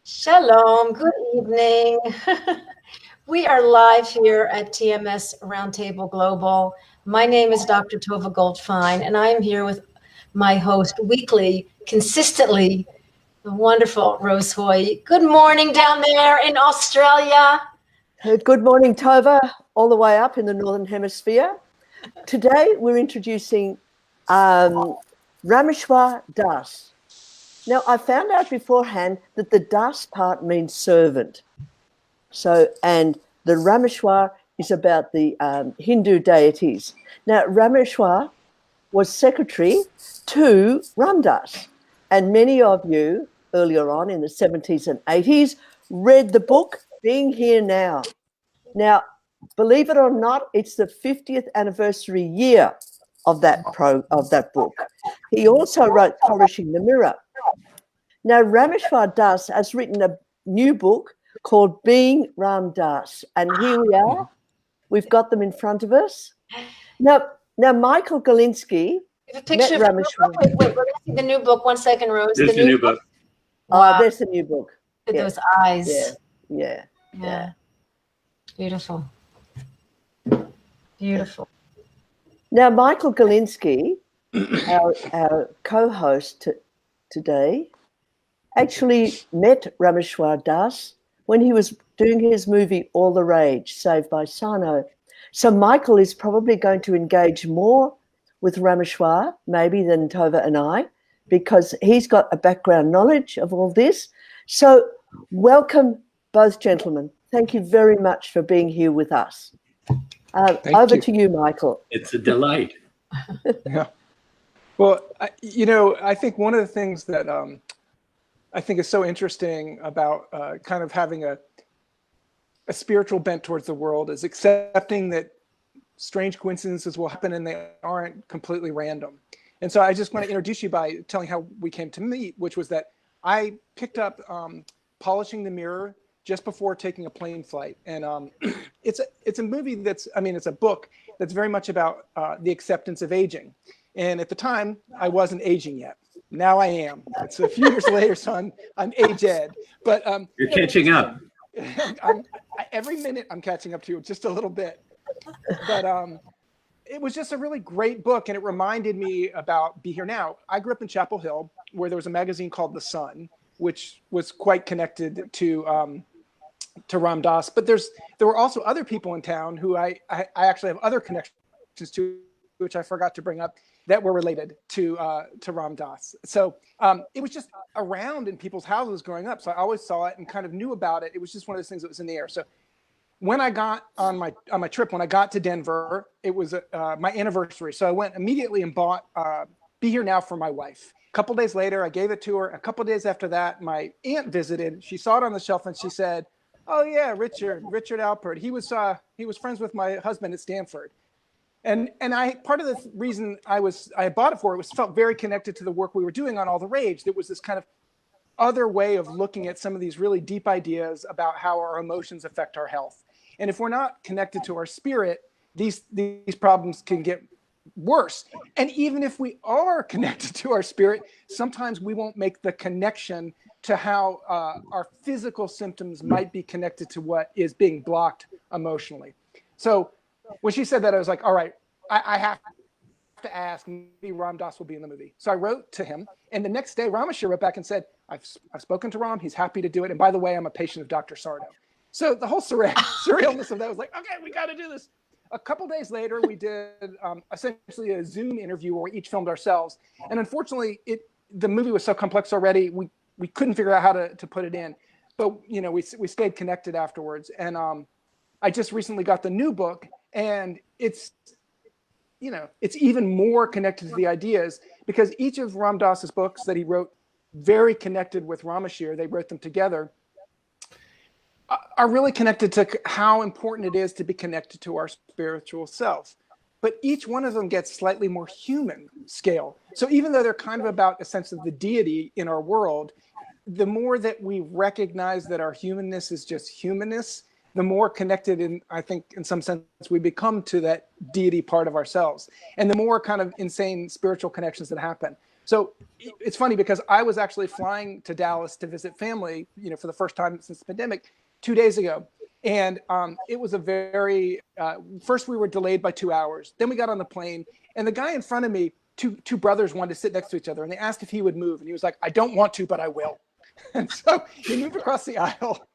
Shalom, good evening. We are live here at TMS Roundtable Global. My name is Dr. Tova Goldfein, and I am here with my host weekly, consistently, the wonderful Rose Hoy. Good morning down there in Australia. Good morning, Tova, all the way up in the Northern Hemisphere. Today we're introducing Rameshwar Das. Now, I found out beforehand that the Das part means servant. And the Rameshwar is about the Hindu deities. Now, Rameshwar was secretary to Ram Das, and many of you earlier on in the 70s and 80s read the book Being Here Now. Now, believe it or not, it's the 50th anniversary year of that book. He also wrote Polishing the Mirror. Now, Rameshwar Das has written a new book called Being Ram Das, and here we are. We've got them in front of us. Now Michael Galinsky met Rameshwar. Wait, let me see the new book. 1 second, Rose. There's the new book. Wow. Oh, there's the new book. Look at those eyes. Yeah. Beautiful. Beautiful. Now, Michael Galinsky, our co-host today, actually met Rameshwar Das when he was doing his movie All the Rage, Saved by Sano. So Michael is probably going to engage more with Rameshwar, maybe, than Tova and I, because he's got a background knowledge of all this. So welcome, both gentlemen. Thank you very much for being here with us. Over to you, Michael. It's a delight. Yeah. Well, I think one of the things that I think is so interesting about kind of having a spiritual bent towards the world is accepting that strange coincidences will happen and they aren't completely random. And so I just want to introduce you by telling how we came to meet, which was that I picked up Polishing the Mirror just before taking a plane flight. And it's a movie it's a book that's very much about the acceptance of aging. And at the time, I wasn't aging yet. Now I am. It's a few years later, so I'm age-ed. But you're catching up. Every minute I'm catching up to you just a little bit. But it was just a really great book, and it reminded me about Be Here Now. I grew up in Chapel Hill, where there was a magazine called The Sun, which was quite connected to Ram Dass. But there were also other people in town who I actually have other connections to, which I forgot to bring up, that were related to Ram Dass. So it was just around in people's houses growing up. So I always saw it and kind of knew about it. It was just one of those things that was in the air. So when I got on my trip, when I got to Denver, it was my anniversary. So I went immediately and bought Be Here Now for my wife. A couple days later, I gave it to her. A couple days after that, my aunt visited. She saw it on the shelf and she said, "Oh yeah, Richard Alpert. He was friends with my husband at Stanford." And part of the reason I bought it for it was felt very connected to the work we were doing on All the Rage. There was this kind of other way of looking at some of these really deep ideas about how our emotions affect our health. And if we're not connected to our spirit, these problems can get worse. And even if we are connected to our spirit, sometimes we won't make the connection to how our physical symptoms might be connected to what is being blocked emotionally. So when she said that, I was like, all right, I have to ask, maybe Ram Dass will be in the movie. So I wrote to him, and the next day Rameshwar wrote back and said, I've spoken to Ram, he's happy to do it. And by the way, I'm a patient of Dr. Sardo. So the whole surrealness of that was like, okay, we got to do this. A couple days later, we did essentially a Zoom interview where we each filmed ourselves. And unfortunately, the movie was so complex already, we couldn't figure out how to put it in. But we stayed connected afterwards. And I just recently got the new book, and it's even more connected to the ideas, because each of Ram Dass's books that he wrote, very connected with Rameshwar, they wrote them together, are really connected to how important it is to be connected to our spiritual self. But each one of them gets slightly more human scale. So even though they're kind of about a sense of the deity in our world, the more that we recognize that our humanness is just humanness, the more connected, I think, in some sense, we become to that deity part of ourselves. And the more kind of insane spiritual connections that happen. So it's funny because I was actually flying to Dallas to visit family, for the first time since the pandemic 2 days ago. And it was a very, first we were delayed by 2 hours. Then we got on the plane, and the guy in front of me, two brothers wanted to sit next to each other, and they asked if he would move. And he was like, I don't want to, but I will. And so he moved across the aisle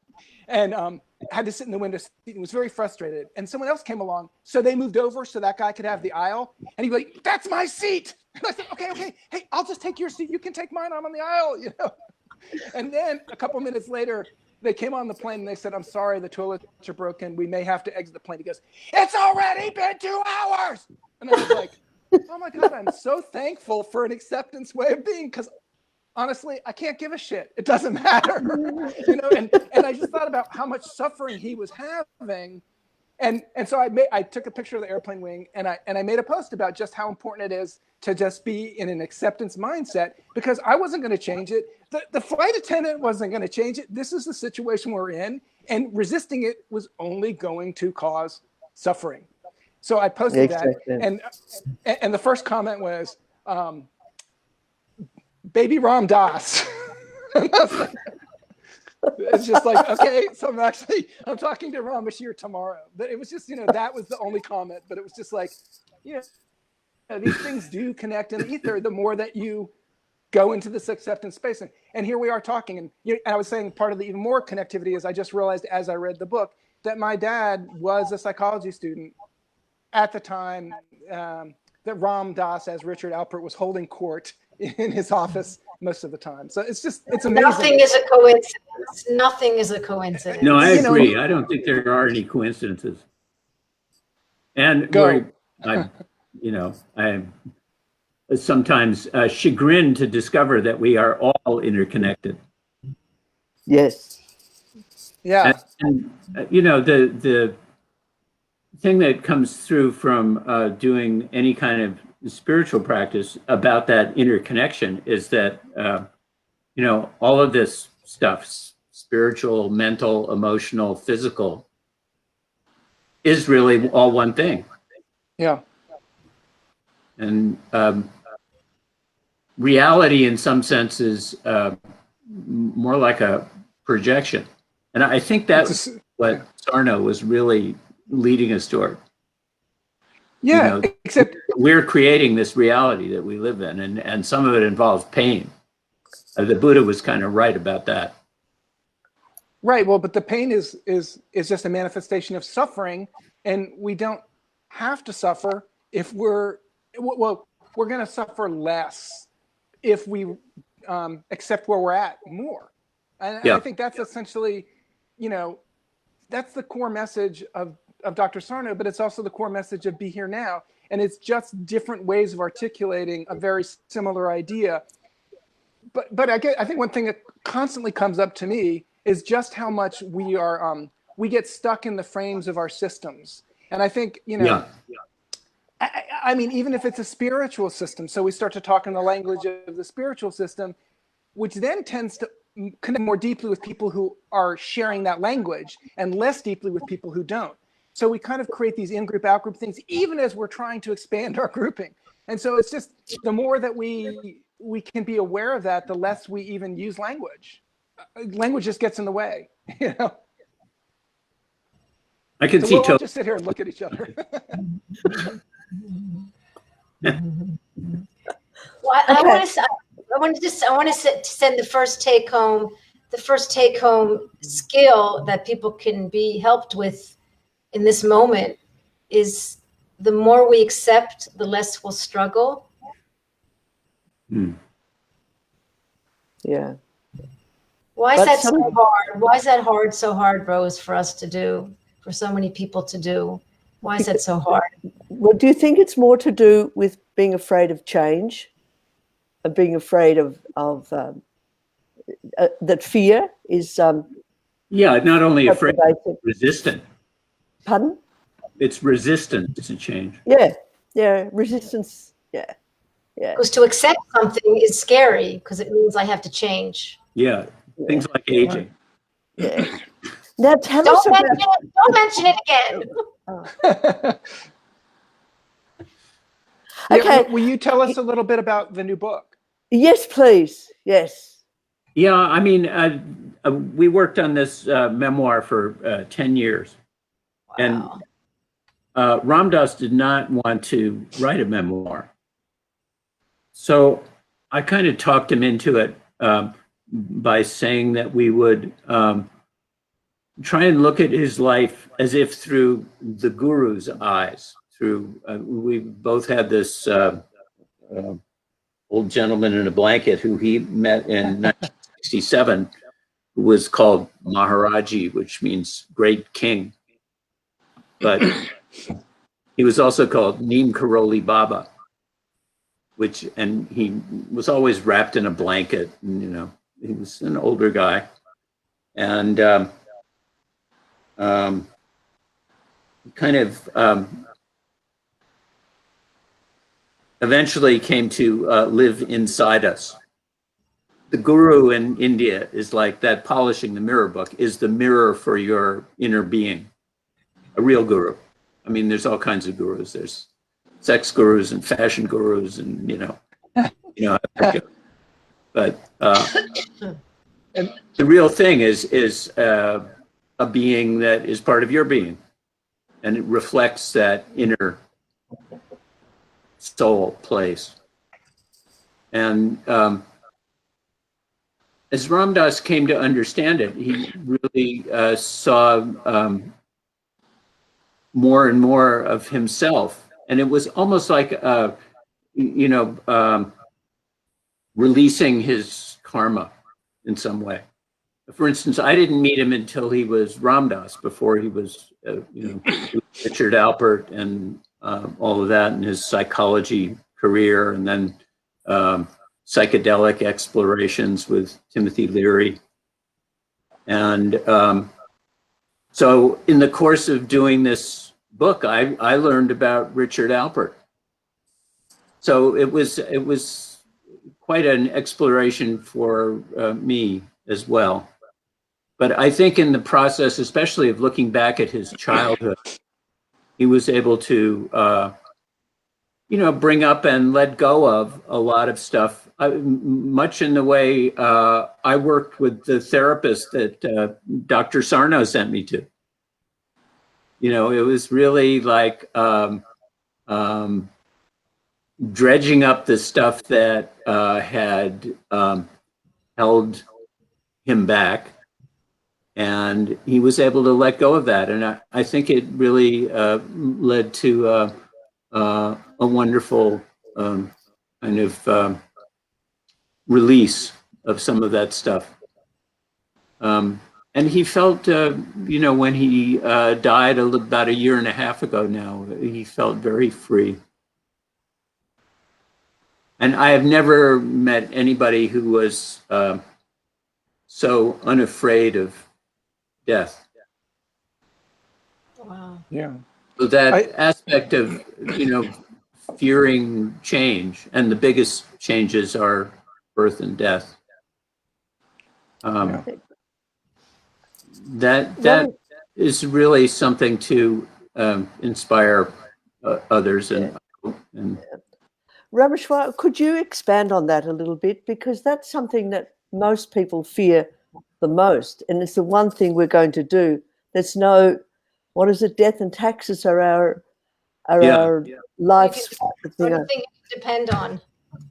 and had to sit in the window seat. He was very frustrated. And someone else came along. So they moved over so that guy could have the aisle. And he'd be like, that's my seat. And I said, okay. Hey, I'll just take your seat. You can take mine. I'm on the aisle, And then a couple minutes later, they came on the plane and they said, I'm sorry, the toilets are broken. We may have to exit the plane. He goes, it's already been 2 hours. And I was like, oh my God, I'm so thankful for an acceptance way of being, because honestly, I can't give a shit. It doesn't matter. And I just thought about how much suffering he was having. And so I took a picture of the airplane wing, and I made a post about just how important it is to just be in an acceptance mindset, because I wasn't going to change it. The flight attendant wasn't going to change it. This is the situation we're in, and resisting it was only going to cause suffering. So I posted that, and the first comment was, baby Ram Dass. It's just like, okay, so I'm talking to Rameshwar tomorrow. But it was just, that was the only comment. But it was just like, these things do connect in the ether the more that you go into this acceptance space. And here we are talking. And I was saying part of the even more connectivity is I just realized as I read the book that my dad was a psychology student at the time that Ram Dass, as Richard Alpert, was holding court in his office most of the time. So it's amazing. Nothing is a coincidence. Nothing is a coincidence. No, I agree. I don't think there are any coincidences. And I'm sometimes chagrined to discover that we are all interconnected. Yes. Yeah. And the thing that comes through from doing any kind of spiritual practice about that interconnection is that all of this stuff, spiritual, mental, emotional, physical, is really all one thing. Yeah. And reality in some sense is more like a projection, and I think that's what Sarno was really leading us toward. Yeah, except we're creating this reality that we live in, and some of it involves pain. The Buddha was kind of right about that. Right. Well, but the pain is just a manifestation of suffering, and we don't have to suffer if we're going to suffer less if we accept where we're at more. And I think that's essentially, that's the core message of Dr. Sarno, but it's also the core message of Be Here Now. And it's just different ways of articulating a very similar idea. But I think one thing that constantly comes up to me is just how much we are, we get stuck in the frames of our systems. And I think, I mean, even if it's a spiritual system, so we start to talk in the language of the spiritual system, which then tends to connect more deeply with people who are sharing that language and less deeply with people who don't. So we kind of create these in-group, out-group things, even as we're trying to expand our grouping. And so it's just the more that we can be aware of that, the less we even use language. Language just gets in the way, I can see. We'll all just sit here and look at each other. Well, I want to send the first take home skill that people can be helped with in this moment is the more we accept, the less we'll struggle. Yeah. Why is that so hard? Why is that so hard, Rose, for us to do, for so many people to do? Why is that so hard? Well, do you think it's more to do with being afraid of change, of being afraid of that fear is? Not only afraid, resistant. Pardon? It's resistant to change. Yeah, resistance. Yeah. Because to accept something is scary because it means I have to change. Yeah, things like aging. Yeah. Now tell us about. Don't mention it again. Okay. Will you tell us a little bit about the new book? Yes, please. Yes. Yeah, I mean, we worked on this memoir for 10 years. And Wow. Ram Dass did not want to write a memoir. So I kind of talked him into it by saying that we would try and look at his life as if through the guru's eyes. Through we both had this old gentleman in a blanket who he met in 1967, who was called Maharaji, which means great king. But he was also called Neem Karoli Baba, and he was always wrapped in a blanket. And, he was an older guy. And kind of eventually came to live inside us. The guru in India is like that polishing the mirror book is the mirror for your inner being, a real guru. I mean, there's all kinds of gurus. There's sex gurus and fashion gurus and, but And the real thing is a being that is part of your being, and it reflects that inner soul place. And as Ram Dass came to understand it, he really saw more and more of himself, and it was almost like releasing his karma in some way. For instance, I didn't meet him until he was Ram Dass. Before he was, Richard Alpert and all of that, and his psychology career, and then psychedelic explorations with Timothy Leary. And so in the course of doing this book, I learned about Richard Alpert. So it was quite an exploration for me as well. But I think in the process, especially of looking back at his childhood, he was able to, bring up and let go of a lot of stuff, much in the way I worked with the therapist that Dr. Sarno sent me to. It was really like dredging up the stuff that had held him back. And he was able to let go of that. And I think it really led to a wonderful kind of release of some of that stuff. And he felt, when he died about a year and a half ago now, he felt very free. And I have never met anybody who was so unafraid of death. Wow. yeah, So that aspect of, fearing change, and the biggest changes are birth and death. yeah. That is really something to inspire others. And Rameshwar, could you expand on that a little bit? Because that's something that most people fear the most. And it's the one thing we're going to do. There's no, what is it? Death and taxes are our life's Sort of thing you depend on.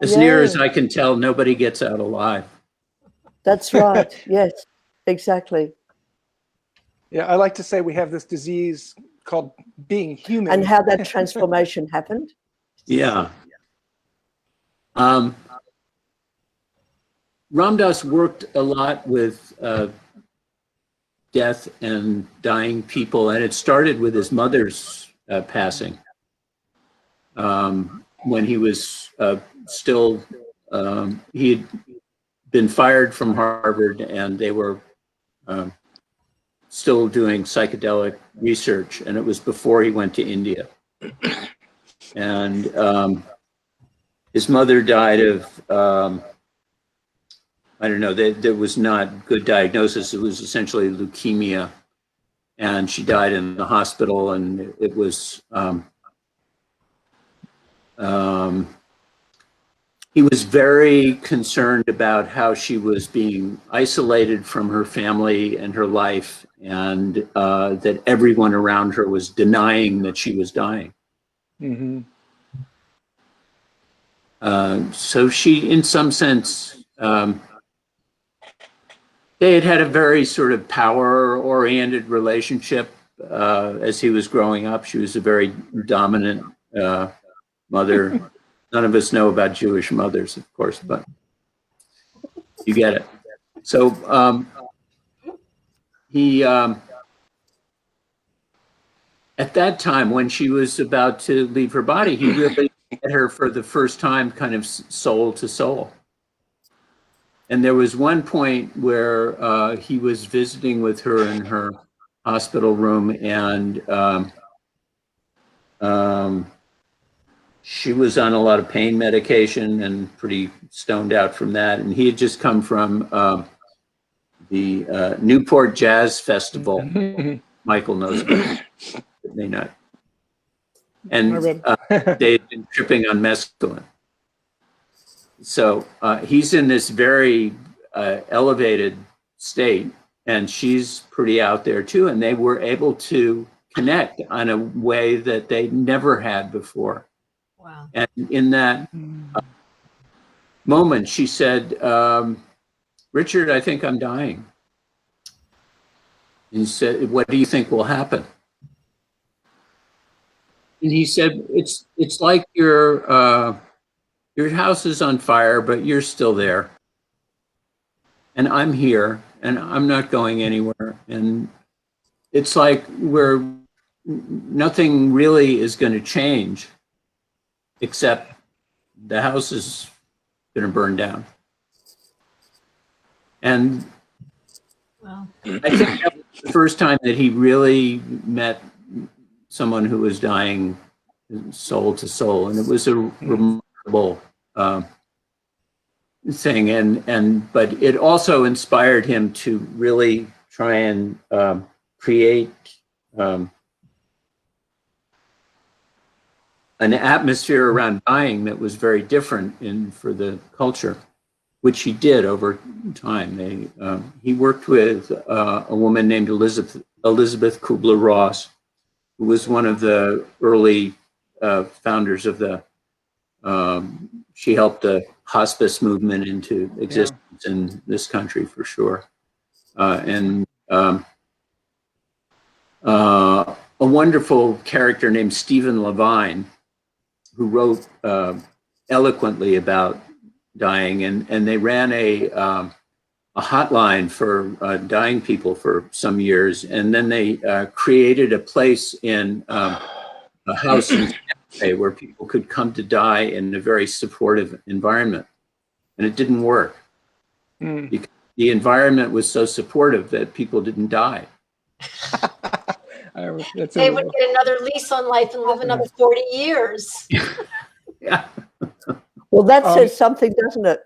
as near as I can tell, nobody gets out alive. That's right. Yes, exactly. Yeah, I like to say we have this disease called being human. And how that transformation happened. Yeah. Ram Dass worked a lot with death and dying people, and it started with his mother's passing when he was still, he had been fired from Harvard, and they were still doing psychedelic research, and it was before he went to India. And his mother died of, I don't know, there was not good diagnosis. It was essentially leukemia. And she died in the hospital, and it was he was very concerned about how she was being isolated from her family and her life, and that everyone around her was denying that she was dying. Mm-hmm. So she, in some sense, they had had a very sort of power-oriented relationship as he was growing up. She was a very dominant mother. None of us know about Jewish mothers, of course, but you get it. So he, at that time, when she was about to leave her body, he really met her for the first time, kind of soul to soul. And there was one point where he was visiting with her in her hospital room, and she was on a lot of pain medication and pretty stoned out from that. And he had just come from the Newport Jazz Festival. Michael knows about it, may not. And they had been tripping on mescaline. So he's in this very elevated state, and she's pretty out there too. And they were able to connect on a way that they never had before. Wow. And in that moment, she said, Richard, I think I'm dying. And he said, what do you think will happen? And he said, it's like your house is on fire, but you're still there. And I'm here, and I'm not going anywhere. And it's like nothing really is going to change, except the house is going to burn down. And Wow. I think that was the first time that he really met someone who was dying soul to soul. And it was a remarkable thing. But it also inspired him to really try and create an atmosphere around dying that was very different for the culture, which he did over time. He worked with a woman named Elizabeth Kubler-Ross, who was one of the early founders of the. She helped the hospice movement into existence in this country for sure, and a wonderful character named Stephen Levine, who wrote eloquently about dying, and they ran a hotline for dying people for some years, and then they created a place in a house in San Jose where people could come to die in a very supportive environment, and it didn't work because the environment was so supportive that people didn't die. They would get another lease on life and live another 40 years. Yeah. Well, that says something, doesn't it?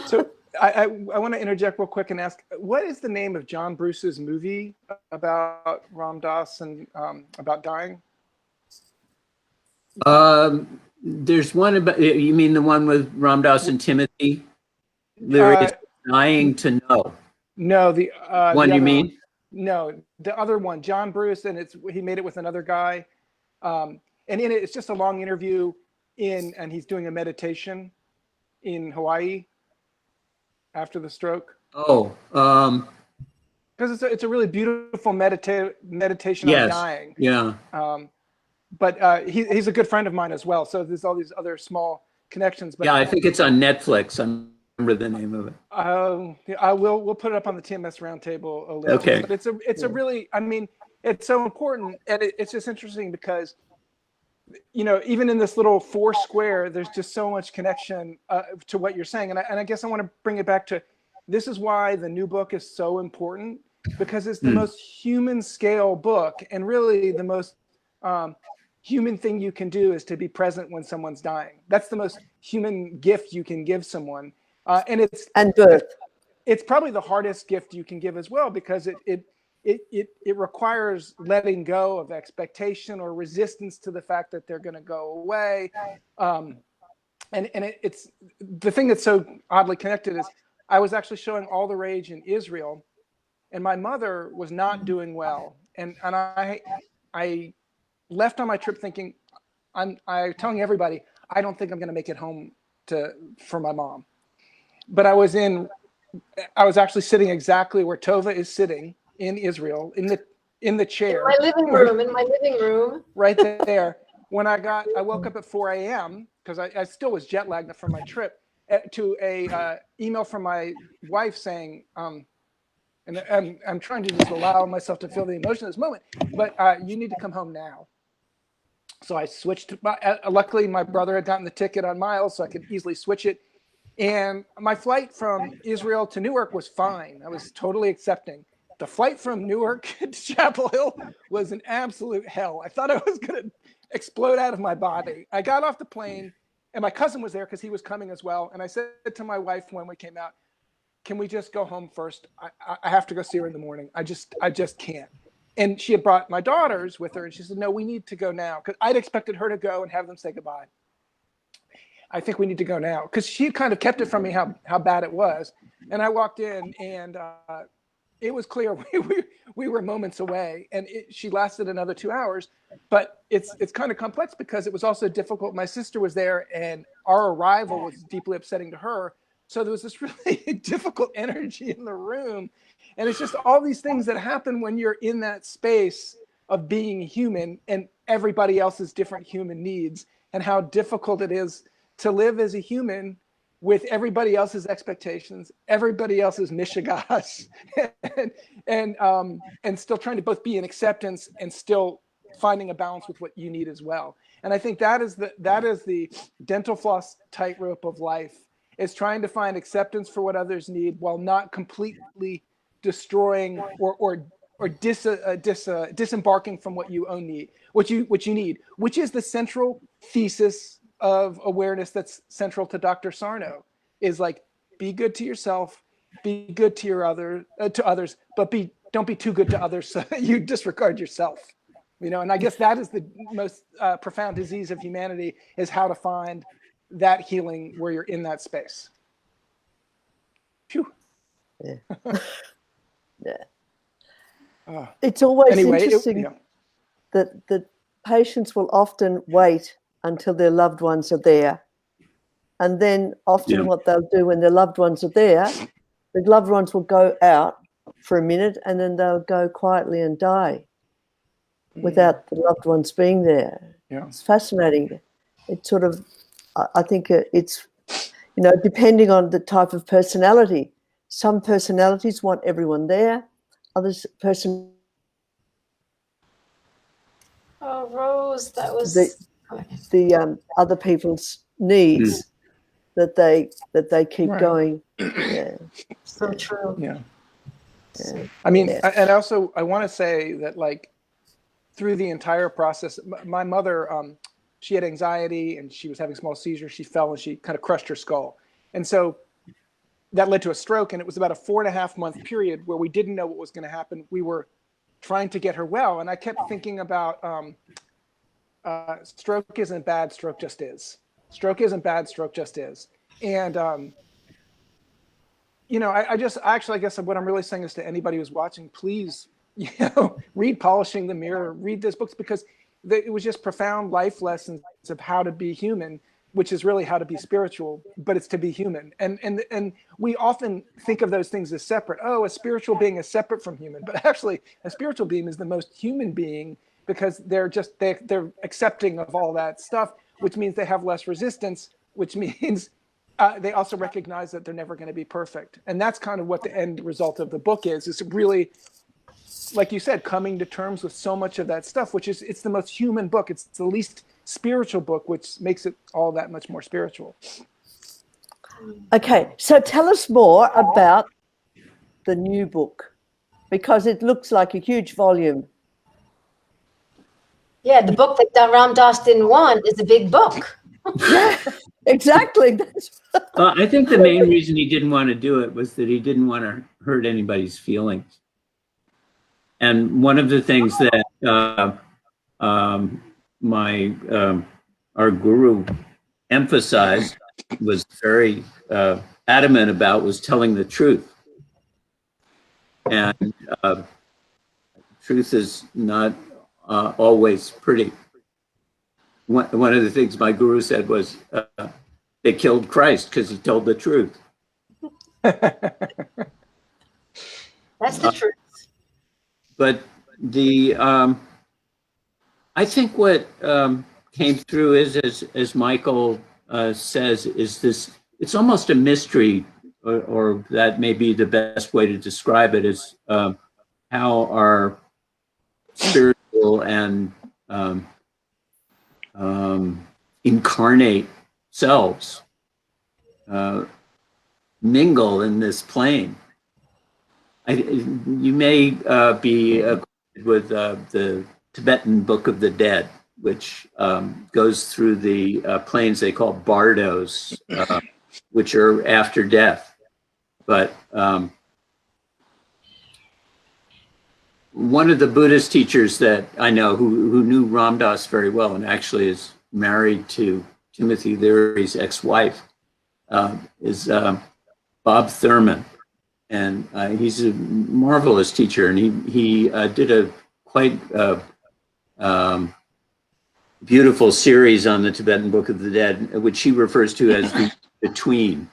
So I want to interject real quick and ask, what is the name of John Bruce's movie about Ram Dass and about dying? There's one about, you mean the one with Ram Dass and Timothy? Lyrics dying to know. No, the one you mean? No, the other one, John Bruce, and he made it with another guy. And in it, it's just a long interview and he's doing a meditation in Hawaii after the stroke. Oh, because it's a really beautiful meditation yes, on dying. Yeah. But he's a good friend of mine as well. So there's all these other small connections. But yeah, I think it's on Netflix. I remember the name of it. We'll put it up on the TMS Roundtable later. Okay. But it's a really, I mean, it's so important, and it's just interesting because, you know, even in this little 4 square, there's just so much connection to what you're saying. And I guess I want to bring it back to, this is why the new book is so important, because it's the most human scale book, and really the most human thing you can do is to be present when someone's dying. That's the most human gift you can give someone. And it's probably the hardest gift you can give as well, because it requires letting go of expectation or resistance to the fact that they're going to go away. it's the thing that's so oddly connected is I was actually showing All the Rage in Israel, and my mother was not doing well, and I left on my trip thinking I'm telling everybody I don't think I'm going to make it home for my mom, but I was actually sitting exactly where Tova is sitting in Israel in the chair In my living room. right there. When I woke up at 4 a.m. because I still was jet lagged from my trip to a email from my wife saying, and I'm trying to just allow myself to feel the emotion of this moment, but you need to come home now. So I switched. Luckily, my brother had gotten the ticket on Miles, so I could easily switch it. And my flight from Israel to Newark was fine. I was totally accepting. The flight from Newark to Chapel Hill was an absolute hell. I thought I was going to explode out of my body. I got off the plane, and my cousin was there because he was coming as well. And I said to my wife when we came out, "Can we just go home first? I have to go see her in the morning. I just can't." And she had brought my daughters with her, and she said, "No, we need to go now," because I'd expected her to go and have them say goodbye. I think we need to go now, because she kind of kept it from me how bad it was. And I walked in, and it was clear we were moments away, and she lasted another 2 hours. But it's kind of complex because it was also difficult. My sister was there, and our arrival was deeply upsetting to her. So there was this really difficult energy in the room. And it's just all these things that happen when you're in that space of being human and everybody else's different human needs, and how difficult it is to live as a human with everybody else's expectations, everybody else's mishigas, and still trying to both be in acceptance and still finding a balance with what you need as well. And I think that is the dental floss tightrope of life, is trying to find acceptance for what others need while not completely destroying or disembarking from what you need, what you need, which is the central thesis of awareness that's central to Dr. Sarno, is like, be good to yourself, be good to others, but don't be too good to others so you disregard yourself. And I guess that is the most profound disease of humanity, is how to find that healing where you're in that space. Phew. Yeah. Yeah. It's always interesting that patients will often wait until their loved ones are there. And then often what they'll do when their loved ones are there, the loved ones will go out for a minute, and then they'll go quietly and die without the loved ones being there. Yeah. It's fascinating. It's sort of, I think it's, depending on the type of personality. Some personalities want everyone there. Others Oh, Rose, that was the other people's needs that they keep going. Yeah. So true. Yeah. I mean, and also I want to say that, like, through the entire process, my mother, she had anxiety and she was having small seizures. She fell and she kind of crushed her skull. And so that led to a stroke. And it was about a 4.5 month period where we didn't know what was going to happen. We were trying to get her well. And I kept thinking about stroke isn't bad, stroke just is. Stroke isn't bad, stroke just is. And, I guess what I'm really saying is, to anybody who's watching, please, read Polishing the Mirror, read these books, because it was just profound life lessons of how to be human, which is really how to be spiritual, but it's to be human. And we often think of those things as separate. Oh, a spiritual being is separate from human, but actually a spiritual being is the most human being, because they're accepting of all that stuff, which means they have less resistance, which means they also recognize that they're never going to be perfect. And that's kind of what the end result of the book is really, like you said, coming to terms with so much of that stuff, which is, it's the most human book. It's the least spiritual book, which makes it all that much more spiritual. Okay, so tell us more about the new book, because it looks like a huge volume. Yeah, the book that Ram Dass didn't want is a big book. Yeah, exactly. I think the main reason he didn't want to do it was that he didn't want to hurt anybody's feelings. And one of the things that our guru emphasized, was very adamant about, was telling the truth. And truth is not always pretty. One of the things my guru said was, they killed Christ because he told the truth. That's the truth. But I think what came through is, as Michael says, is this, it's almost a mystery, or that may be the best way to describe it, is how our spiritual and incarnate selves mingle in this plane. You may be acquainted with the Tibetan Book of the Dead, which goes through the planes they call bardos, which are after death. But one of the Buddhist teachers that I know who knew Ram Dass very well, and actually is married to Timothy Leary's ex-wife, is Bob Thurman. And he's a marvelous teacher, and he did a quite beautiful series on the Tibetan Book of the Dead, which he refers to as the between.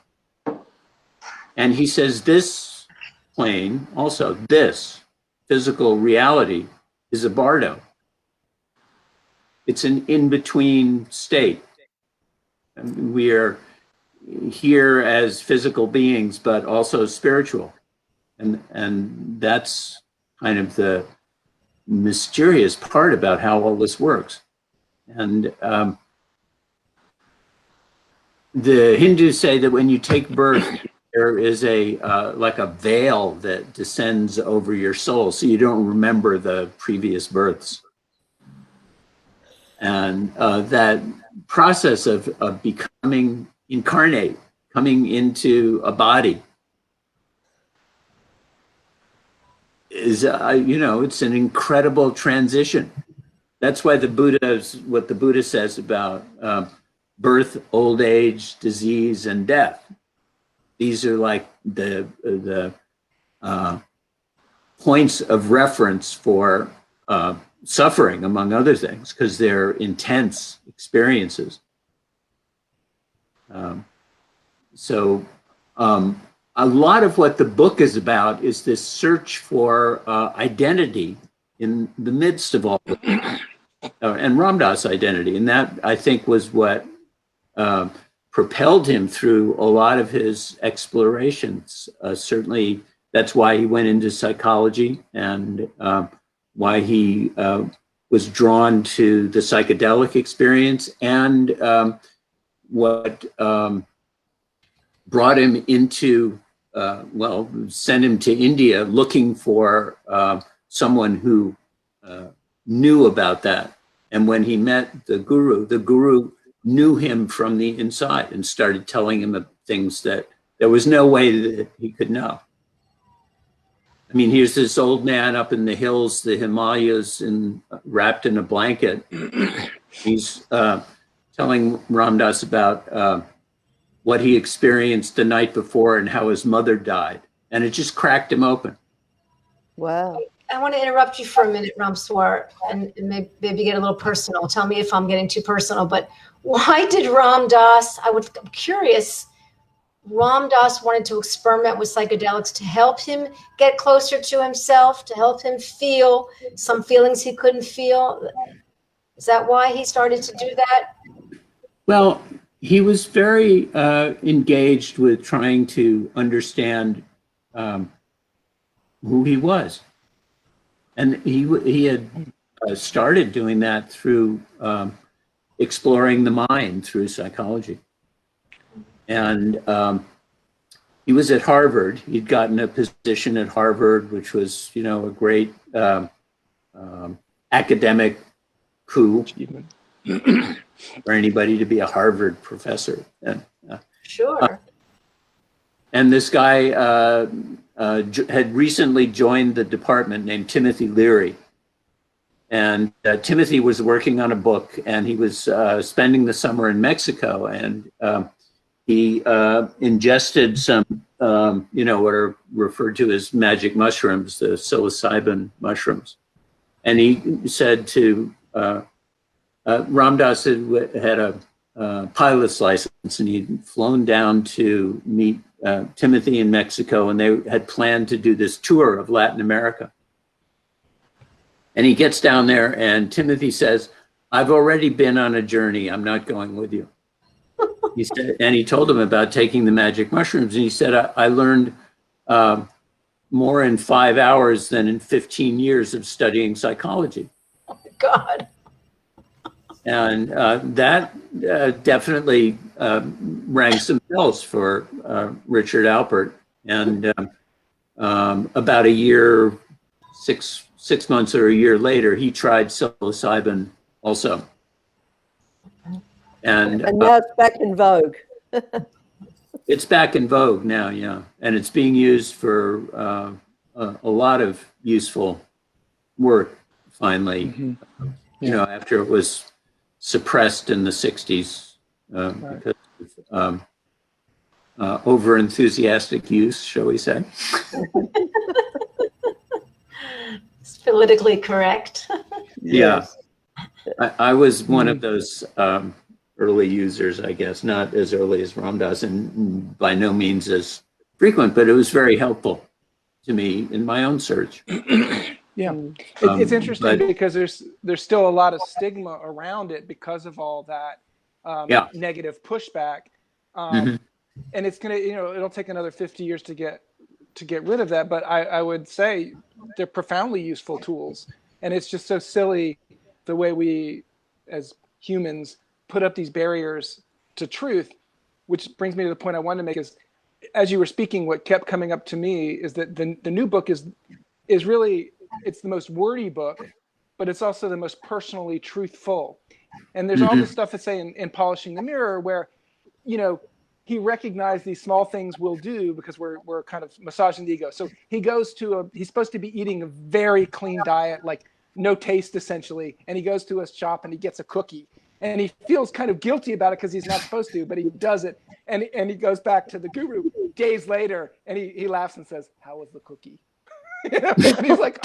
And he says this plane, also this physical reality, is a bardo. It's an in-between state. And we are here as physical beings, but also spiritual. And that's kind of the mysterious part about how all this works. And the Hindus say that when you take birth, there is a like a veil that descends over your soul, so you don't remember the previous births. And that process of becoming incarnate, coming into a body, is it's an incredible transition. That's why what the Buddha says about birth, old age, disease, and death. These are like the points of reference for suffering, among other things, because they're intense experiences. So a lot of what the book is about is this search for identity in the midst of all of it, and Ram Dass identity. And that, I think, was what propelled him through a lot of his explorations. Certainly, that's why he went into psychology, and why he was drawn to the psychedelic experience, and what brought him into, sent him to India looking for someone who knew about that. And when he met the guru knew him from the inside and started telling him of things that there was no way that he could know. I mean, here's this old man up in the hills, the Himalayas, wrapped in a blanket. He's telling Ram Dass about what he experienced the night before and how his mother died. And it just cracked him open. Wow. I want to interrupt you for a minute, Rameshwar, and maybe get a little personal. Tell me if I'm getting too personal, but why did Ram Dass, I'm curious, Ram Dass wanted to experiment with psychedelics to help him get closer to himself, to help him feel some feelings he couldn't feel? Is that why he started to do that? Well, he was very engaged with trying to understand who he was. And he had started doing that through exploring the mind through psychology. And he was at Harvard. He'd gotten a position at Harvard, which was, a great academic coup for anybody to be a Harvard professor. And, Sure. and this guy had recently joined the department named Timothy Leary. and Timothy was working on a book, and he was spending the summer in Mexico, and he ingested some, what are referred to as magic mushrooms, the psilocybin mushrooms. And he said to Ram Dass had a pilot's license, and he'd flown down to meet Timothy in Mexico, and they had planned to do this tour of Latin America. And he gets down there, and Timothy says, "I've already been on a journey. I'm not going with you." He said, and he told him about taking the magic mushrooms, and he said, I learned more in 5 hours than in 15 years of studying psychology. Oh my God. And that definitely rang some bells for Richard Alpert. And about a year, six months or a year later, he tried psilocybin also. And now it's back in vogue. it's back in vogue now, yeah. And it's being used for a lot of useful work, finally, after it was suppressed in the 60s because of over-enthusiastic use, shall we say. It's politically correct. Yes. Yeah. I was one of those early users, I guess, not as early as Ram Dass, and by no means as frequent, but it was very helpful to me in my own search. Yeah, it's interesting because there's still a lot of stigma around it because of all that negative pushback, and it's gonna, it'll take another 50 years to get rid of that. But I would say they're profoundly useful tools, and it's just so silly the way we, as humans, put up these barriers to truth, which brings me to the point I wanted to make is, as you were speaking, what kept coming up to me is that the new book is really, it's the most wordy book, but it's also the most personally truthful. And there's all this stuff to say in Polishing the Mirror where, he recognized these small things we'll do because we're kind of massaging the ego. So he goes to he's supposed to be eating a very clean diet, like no taste essentially. And he goes to a shop and he gets a cookie. And he feels kind of guilty about it because he's not supposed to, but he does it. And he goes back to the guru days later and he laughs and says, "How was the cookie?" And he's like,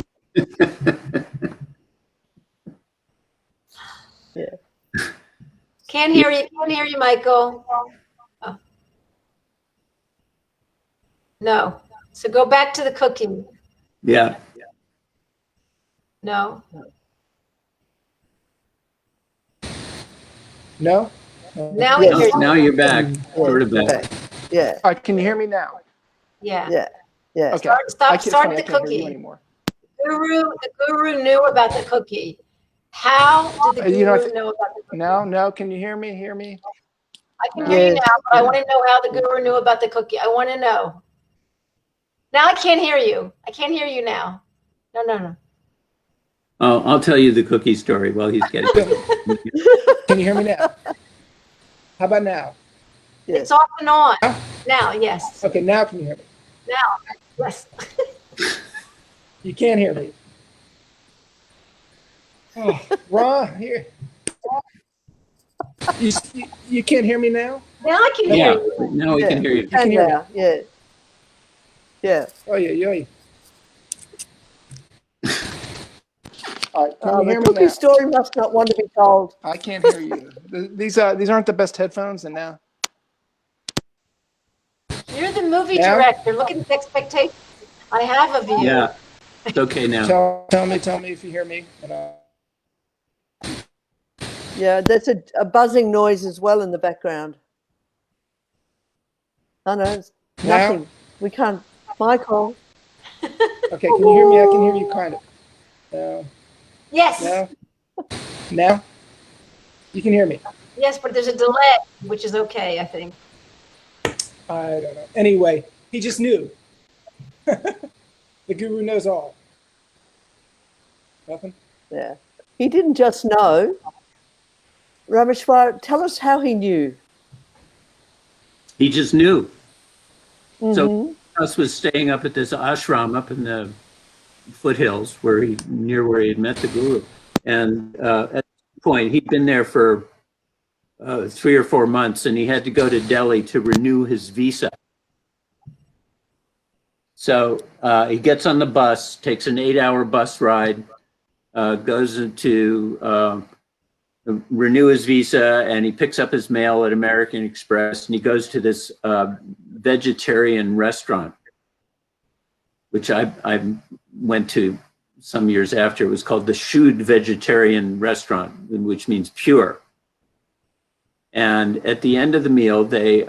Yeah. Can't hear you, Michael. Oh. No. So go back to the cooking. Yeah. No. no. Now we hear you. Now you're back, sort of back. Okay. Yeah. Can you hear me now? Yeah. Yeah. Yeah. Okay. Start the I can't hear you cookie. anymore. The guru knew about the cookie. How did the guru know about the cookie? No. Can you hear me? I can hear you now, but I want to know how the guru knew about the cookie. I want to know. Now I can't hear you. I can't hear you now. No. Oh, I'll tell you the cookie story while he's getting it. Can you hear me now? How about now? Yes. It's off and on. Now, yes. Okay, now can you hear me? Now, yes. You can't hear me. Oh, Ron, here. You can't hear me now? Now I can hear you. Now we can hear you. You can hear me. Yeah. Yeah. Oh, yeah. All right, can you The hear me cookie now? story must not want to be told. I can't hear you. These aren't the best headphones, and now. You're the movie Now? director. Look at the expectations I have of you. Yeah, it's okay now. Tell me if you hear me. Yeah, there's a buzzing noise as well in the background. Oh, no, it's nothing. We can't. Michael. Okay, can you hear me? I can hear you kind of. No. Yes. Now? You can hear me. Yes, but there's a delay, which is okay, I think. I don't know. Anyway, he just knew. The guru knows all. Nothing? Yeah. He didn't just know. Rameshwar, tell us how he knew. He just knew. Mm-hmm. So us was staying up at this ashram up in the foothills near where he had met the guru. And at this point, he'd been there for 3 or 4 months, and he had to go to Delhi to renew his visa. So he gets on the bus, takes an 8-hour bus ride, goes to renew his visa, and he picks up his mail at American Express, and he goes to this vegetarian restaurant, which I went to some years after. It was called the Shuddh Vegetarian Restaurant, which means pure. And at the end of the meal, they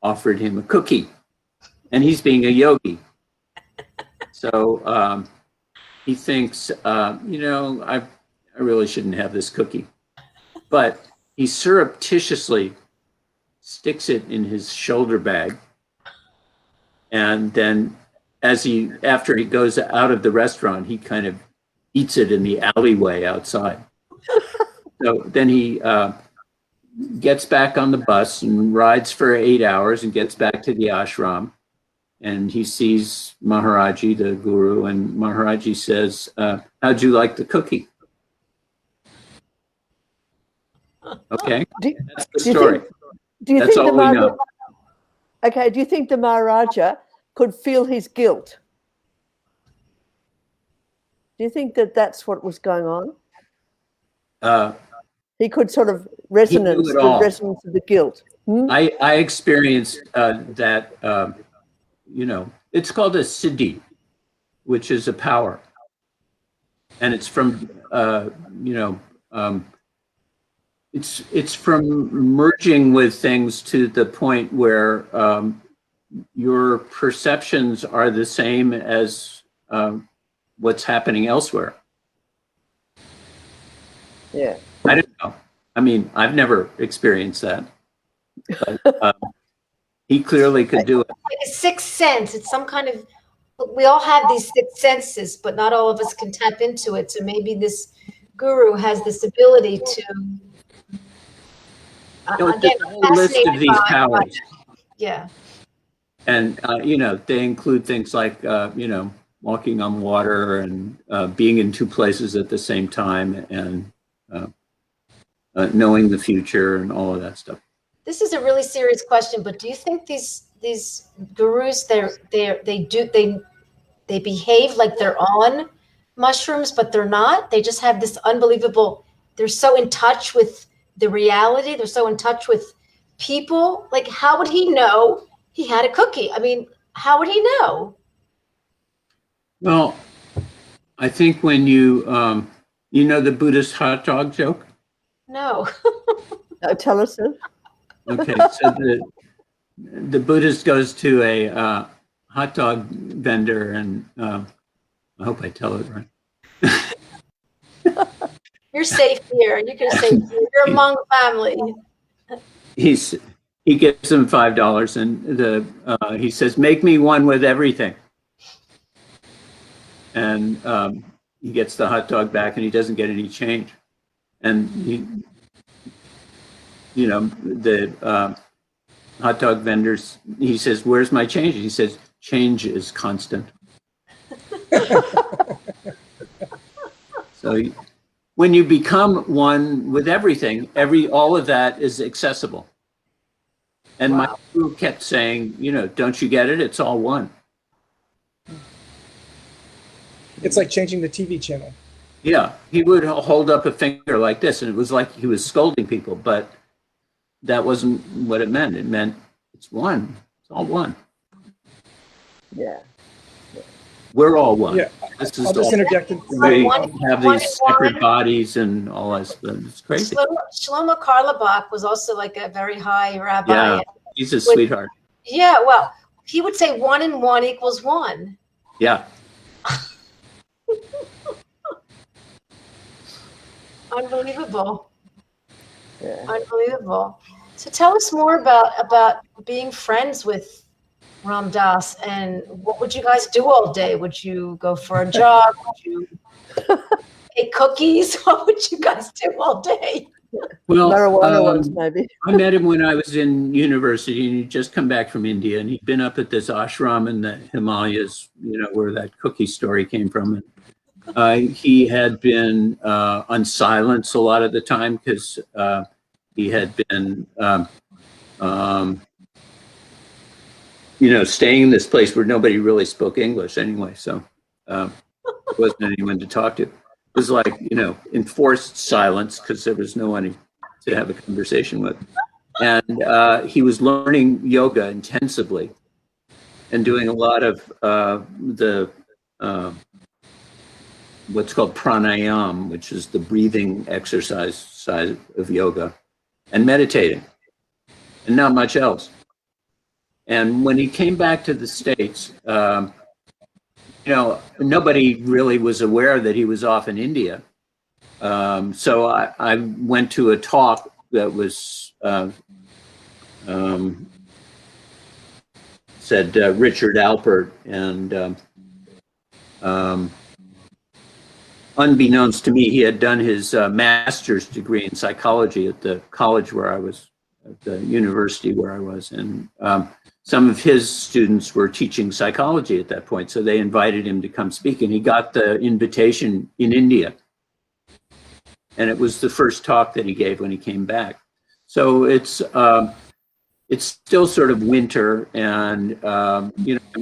offered him a cookie, and he's being a yogi. So he thinks, I really shouldn't have this cookie. But he surreptitiously sticks it in his shoulder bag. And then after he goes out of the restaurant, he kind of eats it in the alleyway outside. So then he gets back on the bus and rides for 8 hours and gets back to the ashram. And he sees Maharaji, the guru, and Maharaji says, how'd you like the cookie? Okay, that's the story. That's all we know. Okay, do you think the Maharaja could feel his guilt? Do you think that that's what was going on? He could sort of the resonance of the guilt. I experienced that, it's called a siddhi, which is a power. And it's from, it's from merging with things to the point where your perceptions are the same as what's happening elsewhere. Yeah. I don't know. I mean, I've never experienced that. But he clearly could do it. Like a sixth sense. It's some kind of, we all have these sixth senses, but not all of us can tap into it. So maybe this guru has this ability to, again, a whole list of these powers. Yeah. And, they include things like, walking on water and being in two places at the same time and knowing the future and all of that stuff. This is a really serious question, but do you think these gurus they behave like they're on mushrooms, but they're not? They just have this unbelievable. They're so in touch with the reality. They're so in touch with people. Like, how would he know he had a cookie? I mean, how would he know? Well, I think when you the Buddhist hot dog joke. No. Tell us it. Okay, so the Buddhist goes to a hot dog vendor, and I hope I tell it right. You're safe here. You can say you're among family. He gives him $5, and he says, "Make me one with everything." And he gets the hot dog back, and he doesn't get any change. And the hot dog vendors, he says, "Where's my change?" He says, "Change is constant." So when you become one with everything, all of that is accessible. And my guru kept saying, "Don't you get it? It's all one." It's like changing the TV channel. Yeah, he would hold up a finger like this, and it was like he was scolding people, but that wasn't what it meant. It meant it's one. It's all one. Yeah. We're all one. Yeah, I'll just interject. We have these separate bodies and all that stuff. It's crazy. Shlomo Karlebach was also like a very high rabbi. Yeah, he's a sweetheart. Yeah, well, he would say 1 and 1 equals 1. Yeah. Unbelievable. Yeah. Unbelievable. So tell us more about being friends with Ram Dass, and what would you guys do all day? Would you go for a jog? Would you bake cookies? What would you guys do all day? Well, marijuana ones, maybe. I met him when I was in university, and he'd just come back from India, and he'd been up at this ashram in the Himalayas, where that cookie story came from. He had been on silence a lot of the time because he had been, um, staying in this place where nobody really spoke English anyway. So there wasn't anyone to talk to. It was like, enforced silence because there was no one to have a conversation with. And he was learning yoga intensively and doing a lot of the what's called pranayam, which is the breathing exercise side of yoga, and meditating, and not much else. And when he came back to the States, nobody really was aware that he was off in India. So I went to a talk that was said Richard Alpert, and unbeknownst to me, he had done his master's degree in psychology at the college where I was, at the university where I was, and some of his students were teaching psychology at that point, so they invited him to come speak, and he got the invitation in India. And it was the first talk that he gave when he came back. So it's still sort of winter, and I'm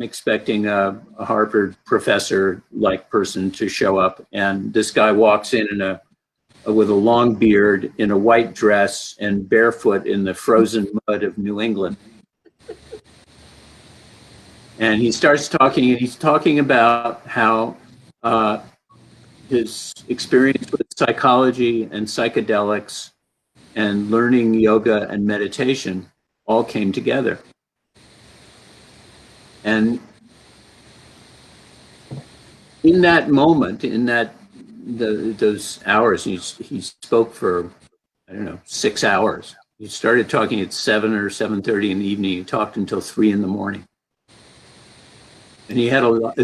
expecting a Harvard professor-like person to show up, and this guy walks in with a long beard, in a white dress, and barefoot in the frozen mud of New England. And he starts talking, and he's talking about how his experience with psychology and psychedelics and learning yoga and meditation all came together. And in that moment, those hours, he spoke for, 6 hours. He started talking at 7 or 7:30 in the evening. He talked until 3 in the morning. And he had a lot,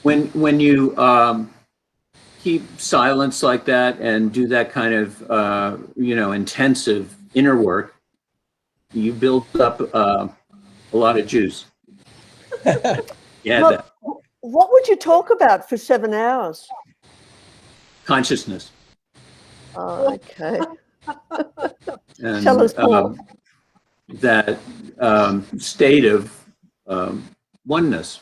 when you keep silence like that and do that kind of, intensive inner work, you build up a lot of juice. Yeah. What would you talk about for 7 hours? Consciousness. Oh, okay. And, Tell us more. That state of oneness.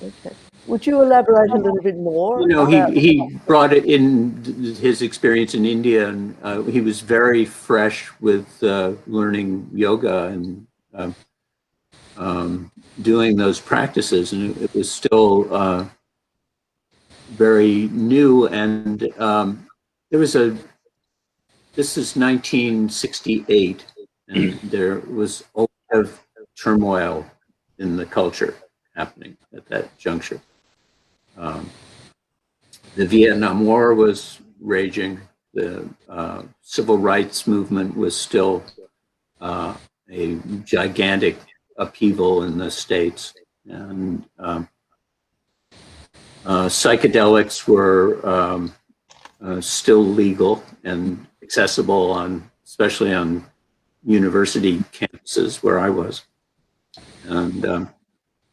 Okay. Would you elaborate a little bit more? He brought it in his experience in India, and he was very fresh with learning yoga and doing those practices, and it was still very new. And there was this is 1968, and there was a lot of turmoil in the culture happening at that juncture. The Vietnam War was raging. The civil rights movement was still a gigantic upheaval in the States. And psychedelics were still legal and accessible especially on university campuses where I was. And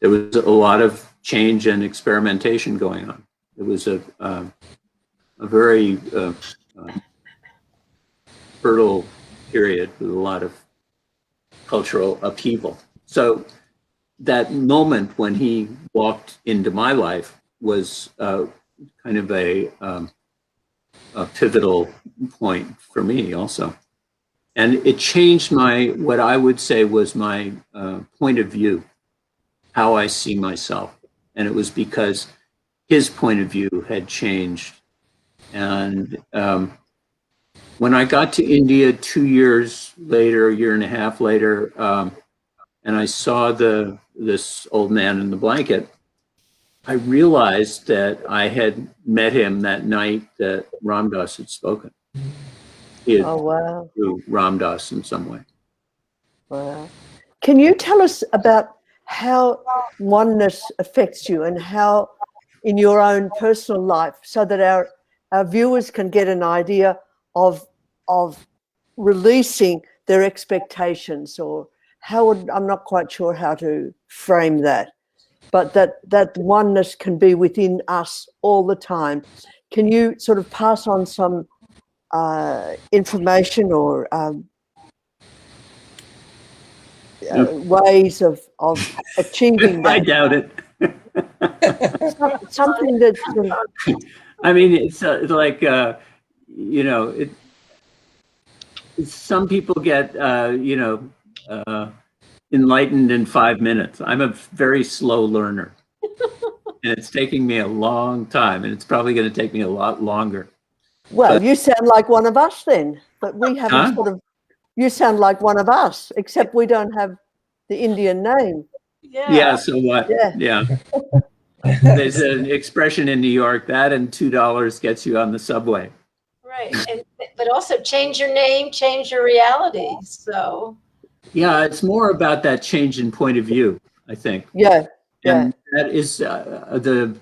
there was a lot of change and experimentation going on. It was a very fertile period with a lot of cultural upheaval. So that moment when he walked into my life was kind of a pivotal point for me also. And it changed what I would say was my point of view, how I see myself. And it was because his point of view had changed. And when I got to India 2 years later, a year and a half later, and I saw this old man in the blanket, I realized that I had met him that night that Ram Dass had spoken. He had through Ram Dass in some way. Wow. Can you tell us about how oneness affects you and how in your own personal life, so that our viewers can get an idea of releasing their expectations, or I'm not quite sure how to frame that. but that oneness can be within us all the time. Can you sort of pass on some information or ways of achieving I that? doubt it. Something that sort of, I mean, it's like, some people get, enlightened in 5 minutes. I'm a very slow learner. And it's taking me a long time, and it's probably going to take me a lot longer. well, you sound like one of us then, but we haven't Huh? sort of, you sound like one of us, except we don't have the Indian name. Yeah, so what? Yeah. Yeah. There's an expression in New York, that and $2 gets you on the subway. Right. But also change your name, change your reality. So Yeah, it's more about that change in point of view, I think. Yeah. And that is the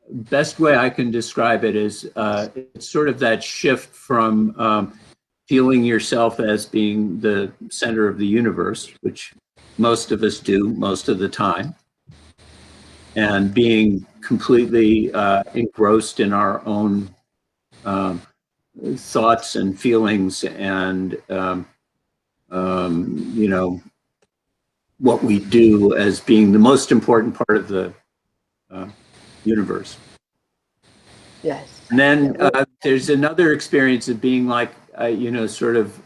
best way I can describe it is it's sort of that shift from feeling yourself as being the center of the universe, which most of us do most of the time, and being completely engrossed in our own thoughts and feelings and, what we do as being the most important part of the universe. Yes. And then there's another experience of being like, sort of,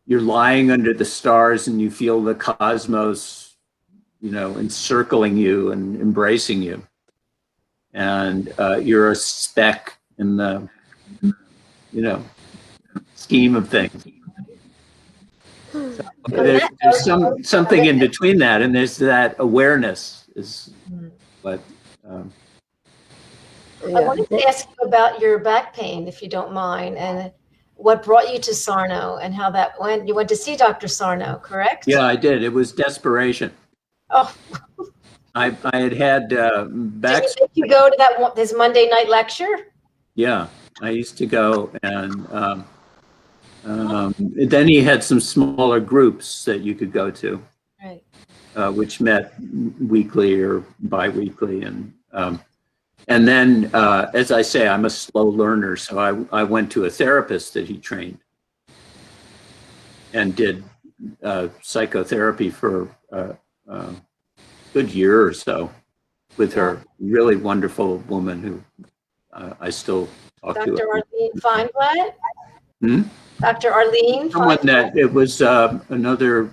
you're lying under the stars and you feel the cosmos, encircling you and embracing you. And you're a speck in the, scheme of things. So there's something in between that, and there's that awareness is what. I wanted to ask you about your back pain, if you don't mind, and what brought you to Sarno and how that went. You went to see Dr. Sarno, correct? Yeah, I did. It was desperation. Oh, I had back. did you go to his Monday night lecture? Yeah, I used to go, and then he had some smaller groups that you could go to, Right. Which met weekly or bi-weekly, and then, as I say, I'm a slow learner, so I went to a therapist that he trained and did psychotherapy for a good year or so with her really wonderful woman who I still talk to. Dr. Arlene Feinblatt? Hmm? Dr. Arlene Someone Feinblatt? that it was another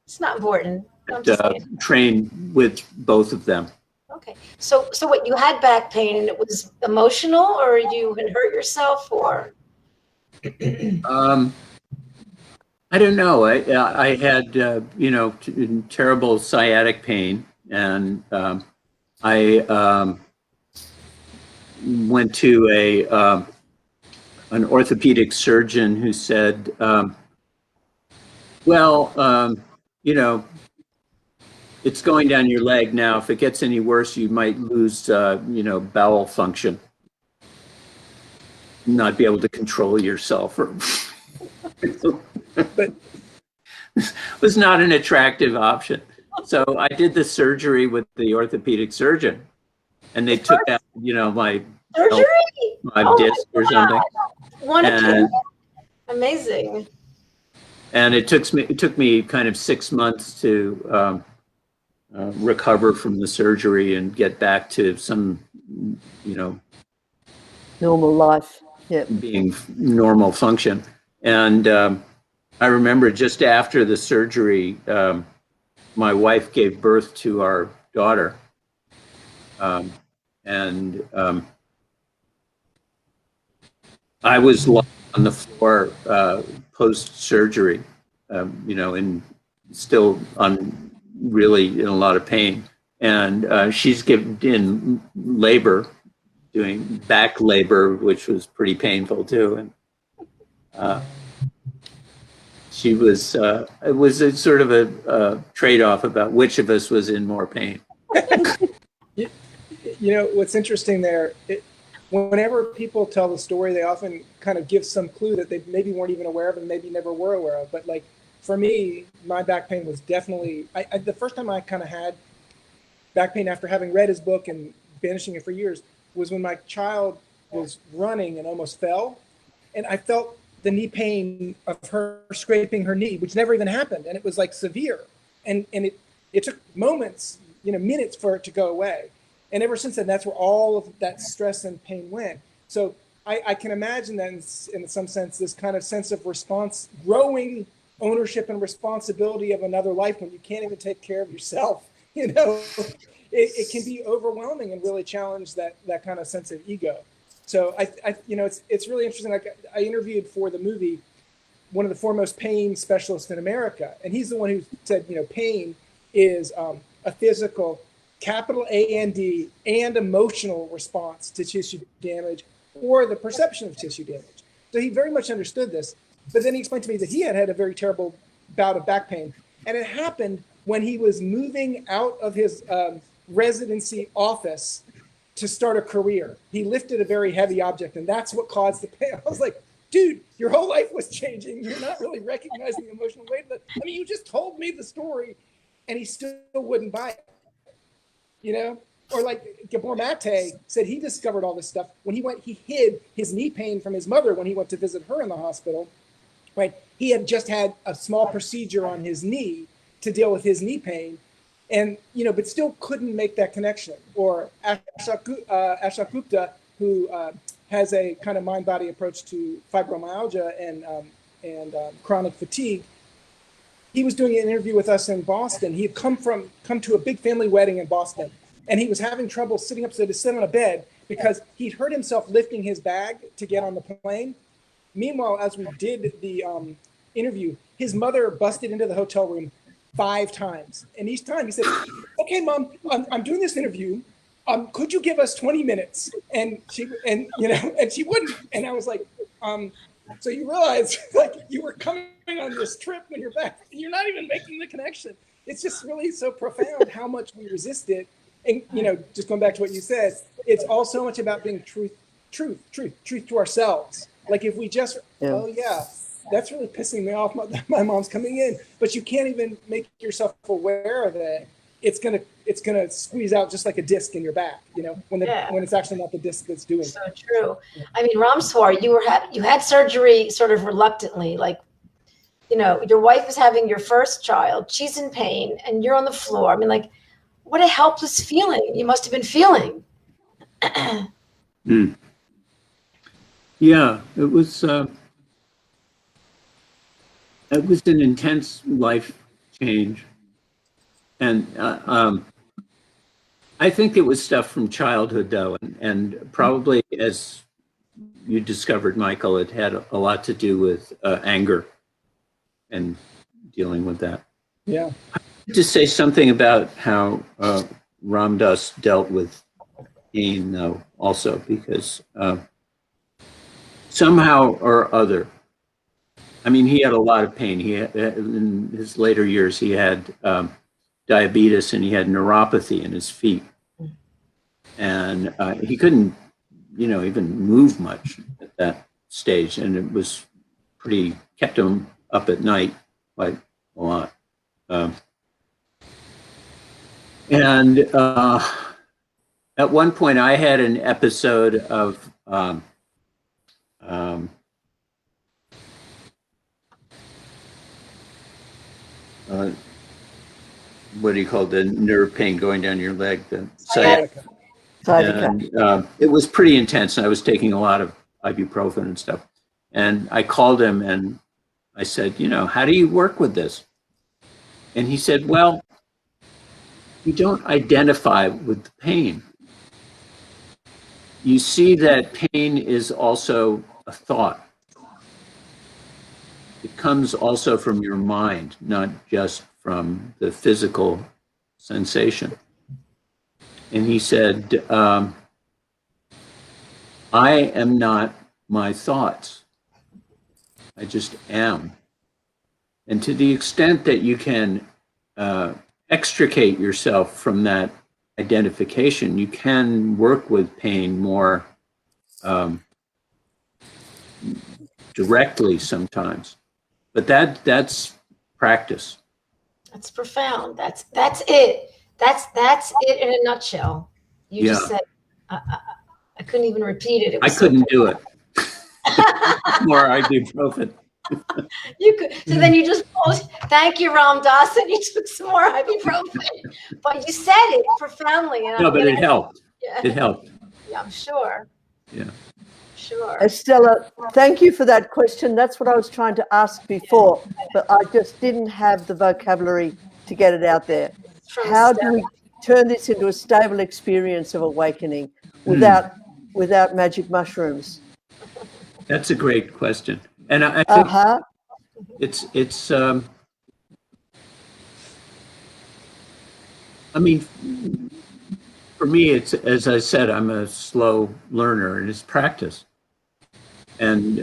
It's not important. I'm just saying. trained with both of them. Okay. So what, you had back pain and it was emotional, or you had hurt yourself, or? I don't know. I had terrible sciatic pain, and I went to an orthopedic surgeon who said, it's going down your leg now. If it gets any worse, you might lose bowel function, not be able to control yourself, or But was not an attractive option. So I did the surgery with the orthopedic surgeon, and they took out, my Surgery? disc or something. One opinion. And, Amazing. and it took me kind of 6 months to recover from the surgery and get back to some, Normal life. Yeah. being normal function. And I remember just after the surgery, my wife gave birth to our daughter. And I was lying on the floor post-surgery, and still really in a lot of pain. And she's in labor, doing back labor, which was pretty painful too. And she was, it was a sort of a trade-off about which of us was in more pain. What's interesting there, whenever people tell the story, they often kind of give some clue that they maybe weren't even aware of and maybe never were aware of. But like for me, my back pain was definitely, the first time I kind of had back pain after having read his book and banishing it for years was when my child was running and almost fell. And I felt the knee pain of her scraping her knee, which never even happened. And it was like severe. And it took moments, minutes for it to go away. And ever since then, that's where all of that stress and pain went. So I can imagine that in some sense, this kind of sense of response, growing ownership and responsibility of another life when you can't even take care of yourself, it can be overwhelming and really challenge that kind of sense of ego. So it's really interesting. Like I interviewed for the movie one of the foremost pain specialists in America, and he's the one who said, pain is a physical, capital A-N-D, and emotional response to tissue damage or the perception of tissue damage. So he very much understood this. But then he explained to me that he had a very terrible bout of back pain, and it happened when he was moving out of his residency office to start a career. He lifted a very heavy object, and that's what caused the pain. I was like, dude, your whole life was changing. You're not really recognizing the emotional weight of it. I mean, you just told me the story, and he still wouldn't buy it, Or like Gabor Mate said he discovered all this stuff. When he hid his knee pain from his mother when he went to visit her in the hospital, right? He had just had a small procedure on his knee to deal with his knee pain, and but still couldn't make that connection. Or Ashok Gupta, who has a kind of mind-body approach to fibromyalgia and chronic fatigue. He was doing an interview with us in Boston. He had come to a big family wedding in Boston, and he was having trouble sitting up, so to sit on a bed because he'd hurt himself lifting his bag to get on the plane. Meanwhile, as we did the interview, his mother busted into the hotel room 5 times. And each time he said, okay, Mom, I'm doing this interview. Could you give us 20 minutes? And she wouldn't. And I was like, so you realize like you were coming on this trip when you're back and you're not even making the connection. It's just really so profound how much we resist it. And, just going back to what you said, it's all so much about being truth to ourselves. Like if we just, oh yeah, that's really pissing me off. My mom's coming in, but you can't even make yourself aware of it. It's gonna squeeze out just like a disc in your back, when it's actually not the disc that's doing it. So true. I mean, Rameshwar, you had surgery sort of reluctantly, like, your wife is having your first child, she's in pain, and you're on the floor. I mean, like, what a helpless feeling you must have been feeling. Yeah, it was an intense life change. And I think it was stuff from childhood, though, and probably, as you discovered, Michael, it had a lot to do with anger and dealing with that. Yeah. To say something about how Ram Dass dealt with pain, though, also, because somehow or other, I mean, he had a lot of pain. He had, in his later years, he had diabetes and he had neuropathy in his feet, and he couldn't, even move much at that stage, and it was kept him up at night quite a lot. And at one point, I had an episode of what do you call the nerve pain going down your leg? The sciatica. And it was pretty intense. I was taking a lot of ibuprofen and stuff. And I called him and I said, how do you work with this? And he said, well, you don't identify with the pain. You see that pain is also a thought. It comes also from your mind, not just from the physical sensation. And he said, I am not my thoughts. I just am. And to the extent that you can extricate yourself from that identification, you can work with pain more directly sometimes. But that's practice. That's profound. That's it. That's it in a nutshell. You Yeah. just said, I couldn't even repeat it. It I was couldn't do it. More ibuprofen. You could, so then you just post, thank you, Ram Dass, and you took some more ibuprofen. But you said it profoundly, and No, I'm but gonna, it helped. yeah, It helped. yeah, I'm sure, Yeah. sure. Estella, thank you for that question. That's what I was trying to ask before, but I just didn't have the vocabulary to get it out there. From How do Estelle. we turn this into a stable experience of awakening without magic mushrooms? That's a great question. And I think it's I mean, for me, it's, as I said, I'm a slow learner, and it's practice. And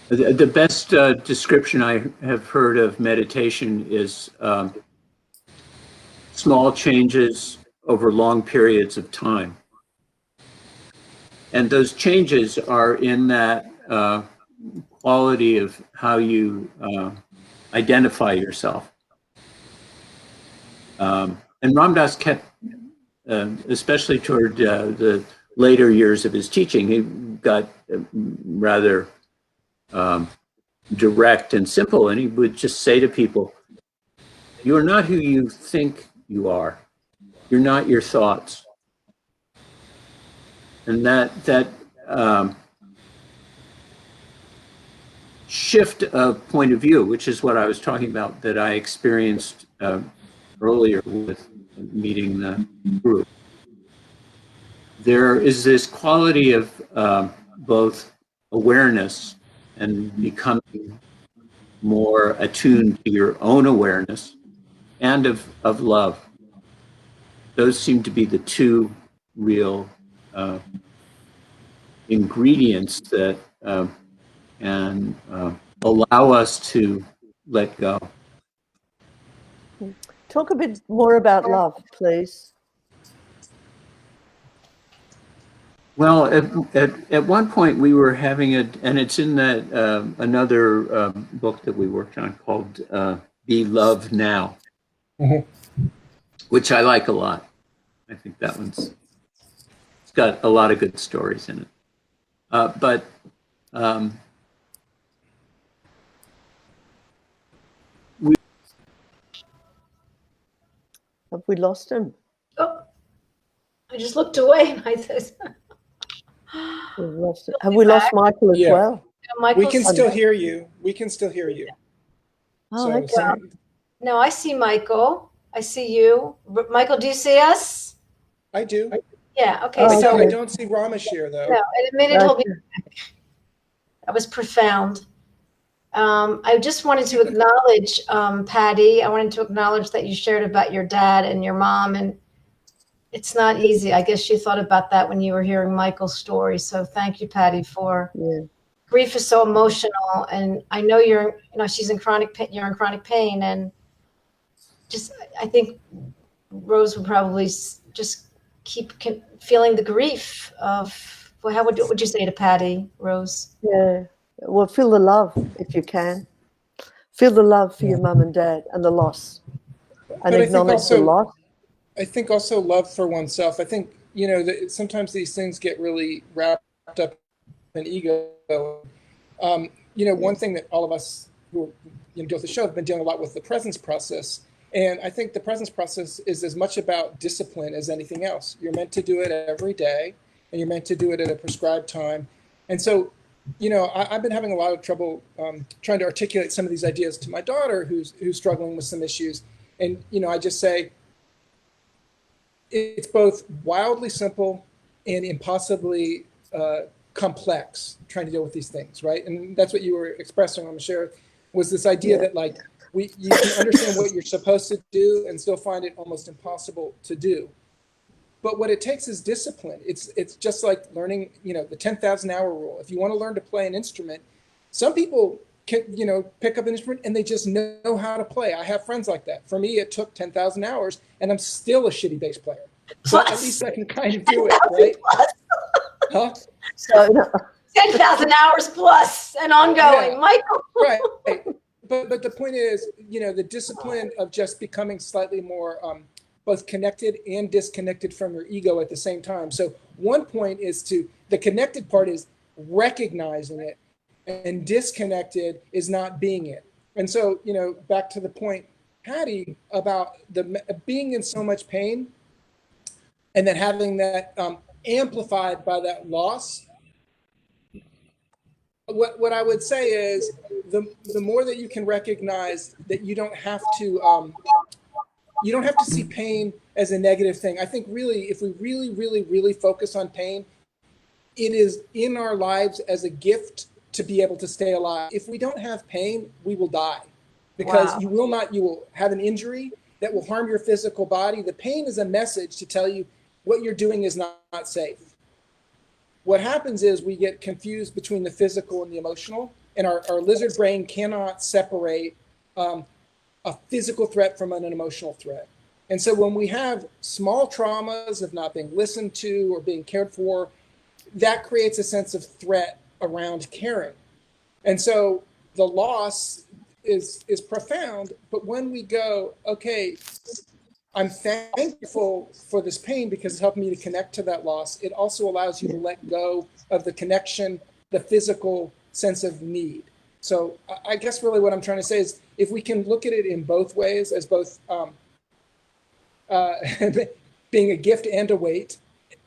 the best description I have heard of meditation is small changes over long periods of time. And those changes are in that quality of how you identify yourself. And Ram Dass kept, especially toward the later years of his teaching, he got rather direct and simple, and he would just say to people, "You are not who you think you are. You're not your thoughts." And that shift of point of view, which is what I was talking about, that I experienced earlier with meeting the group. There is this quality of both awareness and becoming more attuned to your own awareness, and of love. Those seem to be the two real ingredients that can allow us to let go. Talk a bit more about love, please. Well, at one point we were having and it's in that another book that we worked on called Be Love Now, which I like a lot. I think that it's got a lot of good stories in it. But Have we lost him? Oh, I just looked away and I said, We've lost it. Have we lost Michael as well? We can still hear you. We can still hear you. Oh, okay. No, I see Michael. I see you. Michael, do you see us? I do. Yeah, okay. I don't see Rameshwar, though. No, in a minute he'll be back. That was profound. I just wanted to acknowledge, Patty, I wanted to acknowledge that you shared about your dad and your mom, and it's not easy. I guess you thought about that when you were hearing Michael's story. So thank you, Patty, for grief is so emotional, and I know she's in chronic pain. You're in chronic pain, and just I think Rose would probably just keep feeling the grief of. Well, how would you say to Patty, Rose? Yeah. Well, feel the love if you can. Feel the love for your mum and dad and the loss, and acknowledge the loss. I think also love for oneself. I think sometimes these things get really wrapped up in ego. One thing that all of us who do the show have been dealing a lot with the presence process. And I think the presence process is as much about discipline as anything else. You're meant to do it every day, and you're meant to do it at a prescribed time. And so, I've been having a lot of trouble trying to articulate some of these ideas to my daughter, who's struggling with some issues. And I just say it's both wildly simple and impossibly complex trying to deal with these things, right? And that's what you were expressing on the share, was this idea that you can understand what you're supposed to do and still find it almost impossible to do. But what it takes is discipline. It's just like learning, the 10,000 hour rule. If you want to learn to play an instrument, some people can, pick up an instrument and they just know how to play. I have friends like that. For me, it took 10,000 hours and I'm still a shitty bass player. But at least I can kind of do it, right? Huh? So 10,000 hours plus and ongoing, Michael. Right. but the point is, the discipline of just becoming slightly more both connected and disconnected from your ego at the same time. So one point is the connected part is recognizing it, and disconnected is not being it. And so, back to the point, Patty, about the being in so much pain, and then having that amplified by that loss. What I would say is the more that you can recognize that you don't have to see pain as a negative thing. I think really, if we really, really, really focus on pain, it is in our lives as a gift to be able to stay alive. If we don't have pain, we will die, because you will have an injury that will harm your physical body. The pain is a message to tell you what you're doing is not safe. What happens is we get confused between the physical and the emotional, and our lizard brain cannot separate a physical threat from an emotional threat. And so when we have small traumas of not being listened to or being cared for, that creates a sense of threat around caring. And so the loss is profound, but when we go, okay, I'm thankful for this pain because it's helped me to connect to that loss, it also allows you to let go of the connection, the physical sense of need. So I guess really what I'm trying to say is, if we can look at it in both ways, as both being a gift and a weight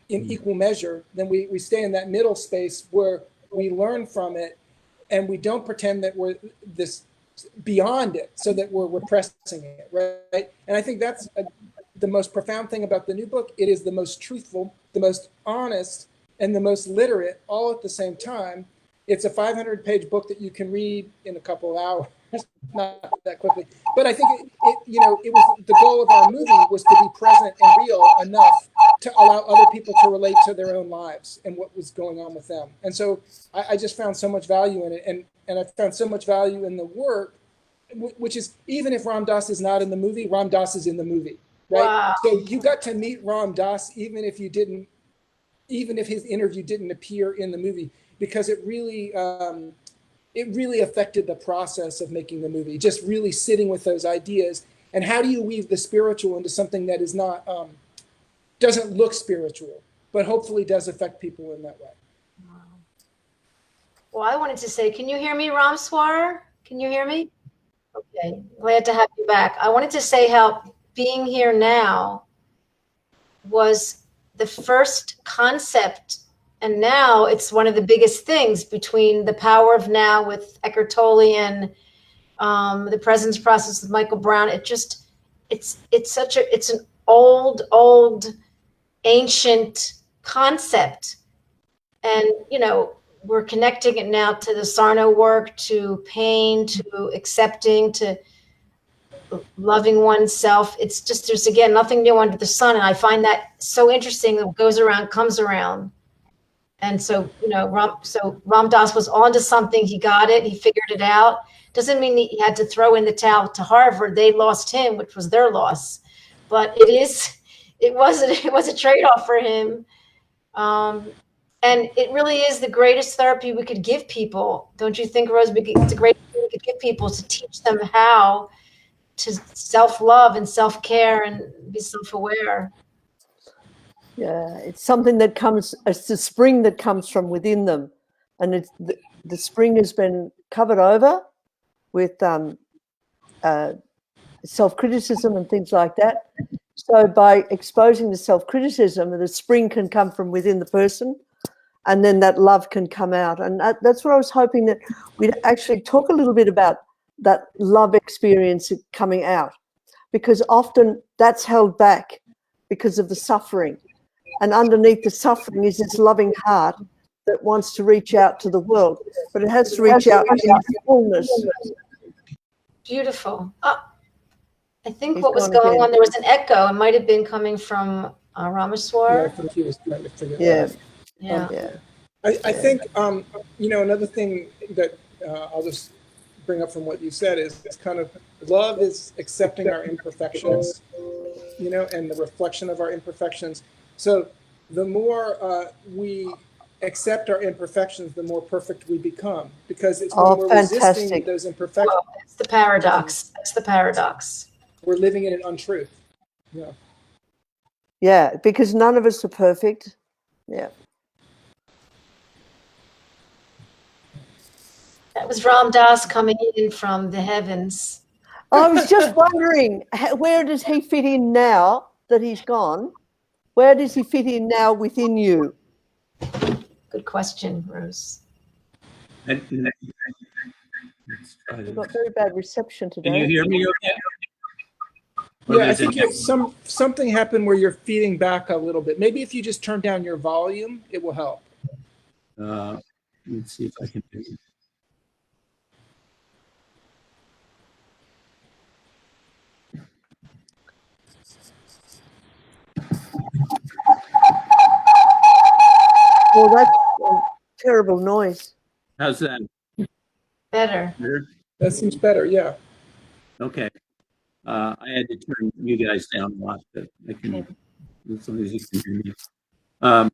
in equal measure, then we stay in that middle space where we learn from it, and we don't pretend that we're this beyond it, so that we're repressing it, right? And I think that's the most profound thing about the new book. It is the most truthful, the most honest, and the most literate all at the same time. It's a 500-page book that you can read in a couple of hours, not that quickly. But I think it was the goal of our movie was to be present and real enough to allow other people to relate to their own lives and what was going on with them. And so I just found so much value in it, and I found so much value in the work, which is, even if Ram Dass is not in the movie, Ram Dass is in the movie, right? Wow. So you got to meet Ram Dass even if his interview didn't appear in the movie, because it really affected the process of making the movie, just really sitting with those ideas. And how do you weave the spiritual into something that is not, doesn't look spiritual, but hopefully does affect people in that way. Wow. Well, I wanted to say, can you hear me, Rameshwar? Can you hear me? Okay, glad to have you back. I wanted to say how being here now was the first concept, and now it's one of the biggest things, between the power of now with Eckhart Tolle and the presence process with Michael Brown. It's an old ancient concept, and we're connecting it now to the Sarno work, to pain, to accepting, to loving oneself. It's just, there's again nothing new under the sun, and I find that so interesting. What goes around comes around. And so, Ram Dass was onto something. He got it. He figured it out. Doesn't mean he had to throw in the towel to Harvard. They lost him, which was their loss. But it was a trade-off for him. And it really is the greatest therapy we could give people. Don't you think, Rose? It's a great thing we could give people, to teach them how to self-love and self-care and be self-aware. Yeah, it's something that comes, it's the spring that comes from within them. And it's the spring has been covered over with self-criticism and things like that. So by exposing the self-criticism, the spring can come from within the person, and then that love can come out. And that's what I was hoping, that we'd actually talk a little bit about that love experience coming out, because often that's held back because of the suffering. And underneath the suffering is this loving heart that wants to reach out to the world, but it has to reach out in fullness. Beautiful. I think what was going on, there was an echo. It might have been coming from Rameshwar. Yeah, I think he was trying to figure that out. Yeah. I think, another thing that I'll just bring up from what you said is kind of, love is accepting our imperfections, and the reflection of our imperfections. So the more we accept our imperfections, the more perfect we become. Because it's when we're resisting fantastic. those imperfections, Well, that's the paradox. That's the paradox. we're living in an untruth. Yeah. Yeah, because none of us are perfect. Yeah. That was Ram Dass coming in from the heavens. I was just wondering, where does he fit in now that he's gone? Where does he fit in now within you? Good question, Rose. Let's try We've this. got very bad reception today. Can you hear me okay? Or Yeah, I there's think an something happened where you're feeding back a little bit. Maybe if you just turn down your volume, it will help. let's see if I can do it. Well, that's a terrible noise. How's that? Better. Better? That seems better. Yeah. Okay. I had to turn you guys down a lot, but I can, as long as you can hear me.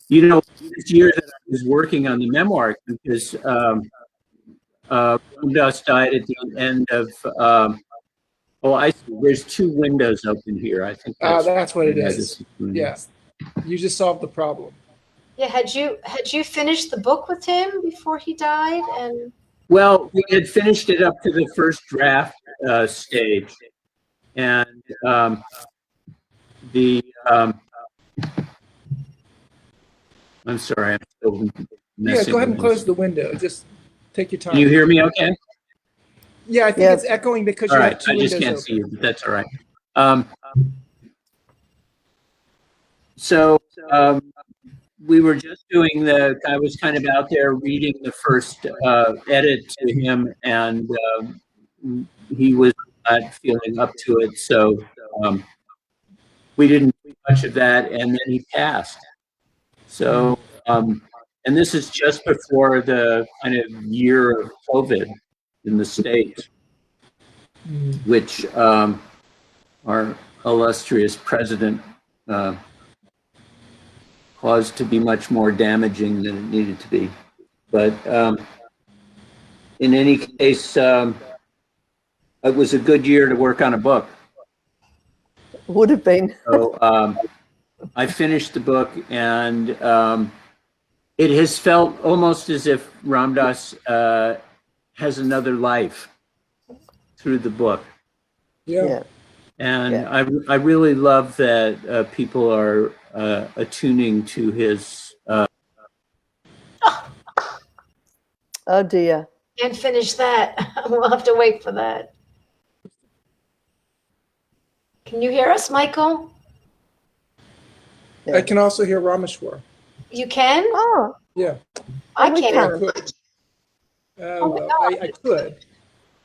You know, this year that I was working on the memoir, because Dust died at the end of, oh, I see. There's two windows open here. I think That's what it yeah, is. this is doing Yeah. You just solved the problem. Yeah, had you finished the book with him before he died? And Well, we had finished it up to the first draft stage, and the I'm sorry, I'm still Yeah, go ahead and with close this. the window. Just take your time. Can you hear me okay? Yeah, I think Yeah. it's echoing because All you right, have two I just windows can't open. see you, but that's all right. So we were just doing I was kind of out there reading the first edit to him, and he was not feeling up to it. So we didn't do much of that, and then he passed. So, and this is just before the kind of year of COVID in the States, which our illustrious president caused to be much more damaging than it needed to be. But in any case, it was a good year to work on a book. Would have been. So I finished the book, and it has felt almost as if Ram Dass has another life through the book. Yeah. And Yeah. I really love that people are attuning to his. Oh dear. can't finish that. We'll have to wait for that. Can you hear us, Michael? Yeah. I can also hear Rameshwar. You can? Oh, Yeah. I we can't. I can. could. Oh my Well, God. I could.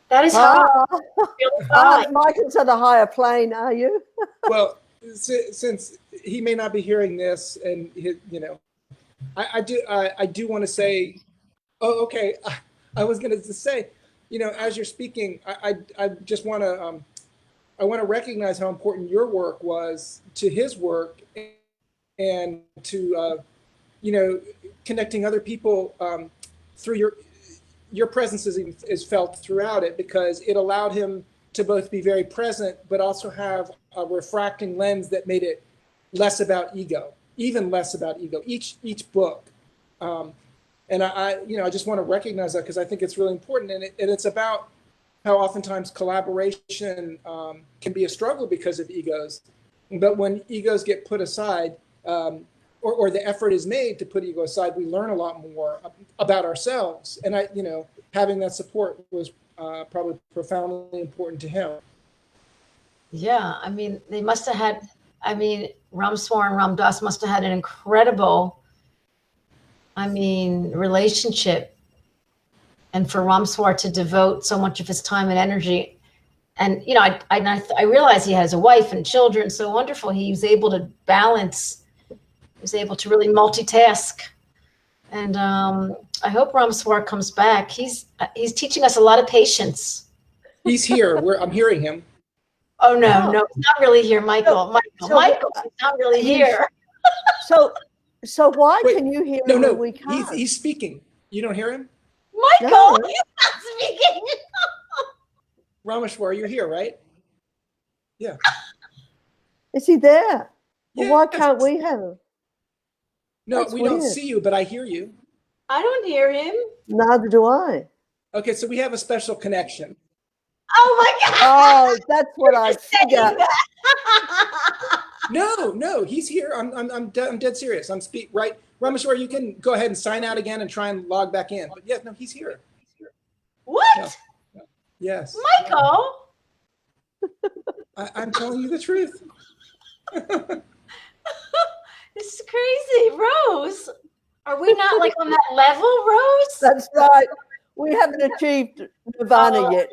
That is hot. Ah, Really hot. Michael's at a higher plane, are you? Well, since he may not be hearing this, and I do want to say, oh, okay. I was going to say, as you're speaking, I just want to I want to recognize how important your work was to his work, and to connecting other people through your presence is felt throughout it, because it allowed him to both be very present, but also have a refracting lens that made it less about ego, even less about ego, each book. And I just want to recognize that, because I think it's really important. And it's about how oftentimes collaboration can be a struggle because of egos. But when egos get put aside, or the effort is made to put ego aside, we learn a lot more about ourselves. And having that support was probably profoundly important to him. Yeah, I mean, they must have had, Rameshwar and Ram Dass must have had an incredible, relationship. And for Rameshwar to devote so much of his time and energy. And, I realize he has a wife and children, so wonderful. He was able to balance, he was able to really multitask. And I hope Rameshwar comes back. He's teaching us a lot of patience. He's here. I'm hearing him. Oh, no, he's not really here, Michael. So Michael, he's not really here. So So why Wait, can you hear no, him no, and we can't? he's speaking. You don't hear him? Michael, No. you're not speaking. Rameshwar, you're here, right? Yeah. Is he there? Well, why Yes. can't we have him? No, That's we don't weird. see you, but I hear you. I don't hear him. Neither do I. Okay, so we have a special connection. Oh my God. Oh, that's what I Saying figured. that. No, he's here. I'm dead serious. Right. Rameshwar, you can go ahead and sign out again and try and log back in. But yeah, no, he's here. What? No. Yes. Michael? I'm telling you the truth. This is crazy. Rose, are we not like on that level, Rose? That's right. We haven't achieved nirvana yet.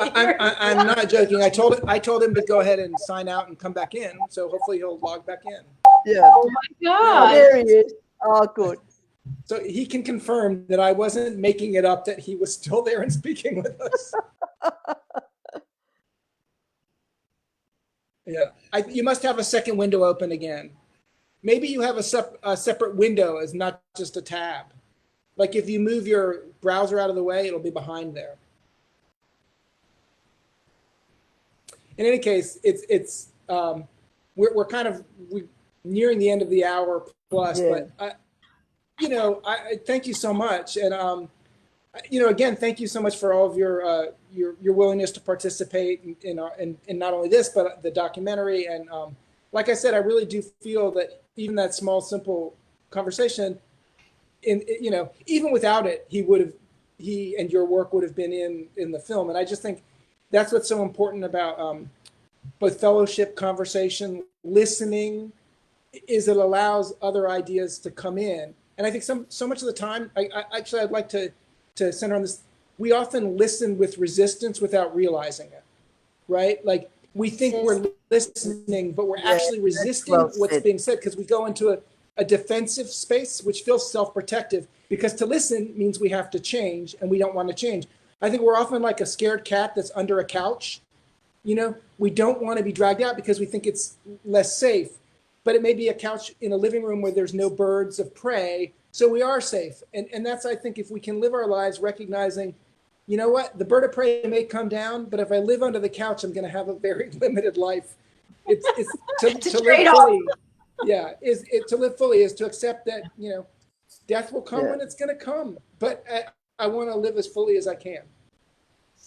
I'm not joking. I told him to go ahead and sign out and come back in. So hopefully he'll log back in. Yeah. Oh my God. There he is. Oh, good. So he can confirm that I wasn't making it up, that he was still there and speaking with us. Yeah, you must have a second window open again. Maybe you have a separate window as not just a tab. Like if you move your browser out of the way, it'll be behind there. In any case, we're kind of nearing the end of the hour plus, Yeah. but I thank you so much, and again, thank you so much for all of your willingness to participate in not only this but the documentary. And like I said, I really do feel that even that small, simple conversation, even without it, he and your work would have been in the film. And I just think that's what's so important about both fellowship, conversation, listening, is it allows other ideas to come in. And I think so much of the time, I'd like to center on this. We often listen with resistance without realizing it, right? Like we think we're listening, but we're actually resisting what's being said because we go into a defensive space, which feels self-protective, because to listen means we have to change, and we don't want to change. I think we're often like a scared cat that's under a couch. We don't want to be dragged out because we think it's less safe, but it may be a couch in a living room where there's no birds of prey, so we are safe. And that's, I think, if we can live our lives recognizing, you know what, the bird of prey may come down, but if I live under the couch, I'm going to have a very limited life. It's to live fully. Yeah, to live fully is to accept that, death will come when it's going to come, but I want to live as fully as I can.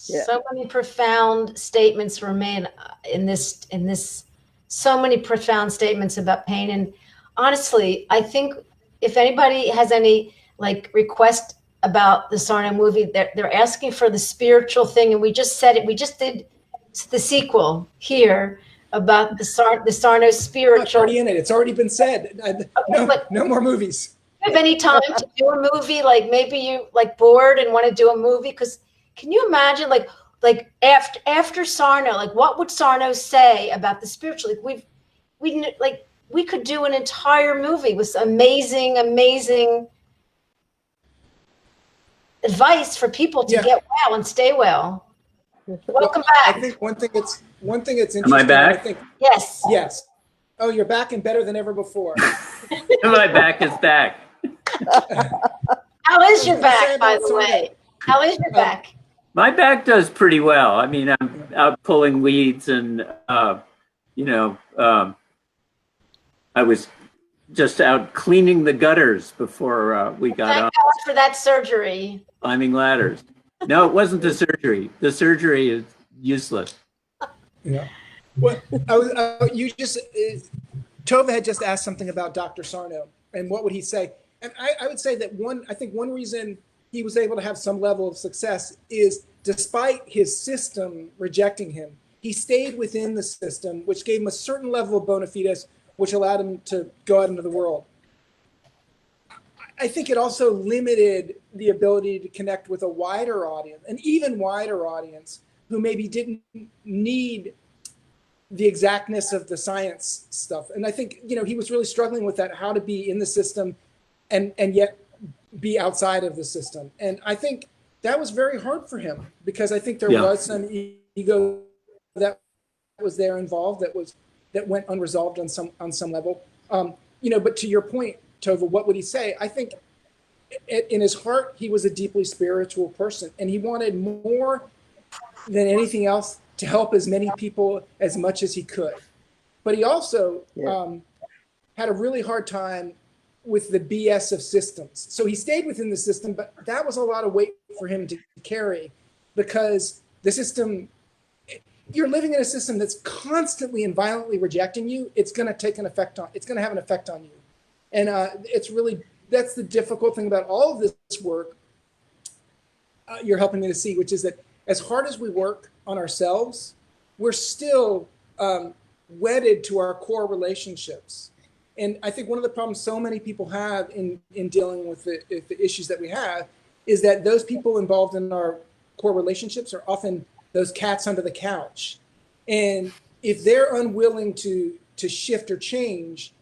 Yeah. So many profound statements were made in this. So many profound statements about pain, and honestly, I think if anybody has any request about the Sarno movie, they're asking for the spiritual thing, and we just said it. We just did the sequel here about the Sarno spiritual. It's already in it. It's already been said. No more movies. Do you have any time to do a movie? Like maybe you bored and want to do a movie? Because can you imagine after Sarno, what would Sarno say about the spiritual? We could do an entire movie with amazing advice for people to get well and stay well. Welcome back. I think one thing that's interesting. Am I back? I think, Yes. yes. Oh, you're back and better than ever before. My back is back. How is your back, by the way? How is your back? My back does pretty well. I mean, I'm out pulling weeds, and I was just out cleaning the gutters before we got Thank on. God for that surgery. Climbing ladders. No, it wasn't the surgery. The surgery is useless. Yeah. Well, Tova had just asked something about Dr. Sarno and what would he say? And I would say that one reason he was able to have some level of success is despite his system rejecting him, he stayed within the system, which gave him a certain level of bona fides, which allowed him to go out into the world. I think it also limited the ability to connect with a wider audience, an even wider audience, who maybe didn't need the exactness of the science stuff. And I think, he was really struggling with that, how to be in the system and yet be outside of the system. And I think that was very hard for him, because I think there was some ego that was there involved that went unresolved on some level. but to your point, Tova, what would he say? I think in his heart, he was a deeply spiritual person, and he wanted more than anything else to help as many people as much as he could. But he also had a really hard time with the BS of systems. So he stayed within the system, but that was a lot of weight for him to carry, because the system, you're living in a system that's constantly and violently rejecting you. It's going to have an effect on you. And that's the difficult thing about all of this work you're helping me to see, which is that as hard as we work on ourselves, we're still wedded to our core relationships. And I think one of the problems so many people have in dealing with the issues that we have is that those people involved in our core relationships are often those cats under the couch. And if they're unwilling to shift or change,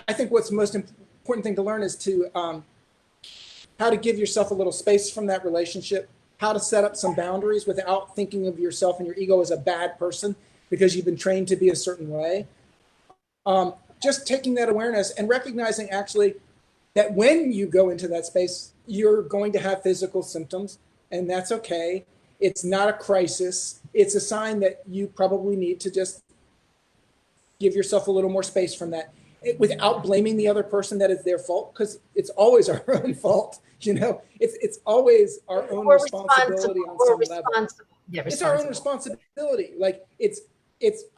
I think what's the most important thing to learn is to how to give yourself a little space from that relationship, how to set up some boundaries without thinking of yourself and your ego as a bad person because you've been trained to be a certain way. Just taking that awareness and recognizing actually that when you go into that space, you're going to have physical symptoms, and that's okay. It's not a crisis. It's a sign that you probably need to just give yourself a little more space from that without blaming the other person that it's their fault, because it's always our own fault. It's always our own responsibility on some level. It's our own responsibility. Like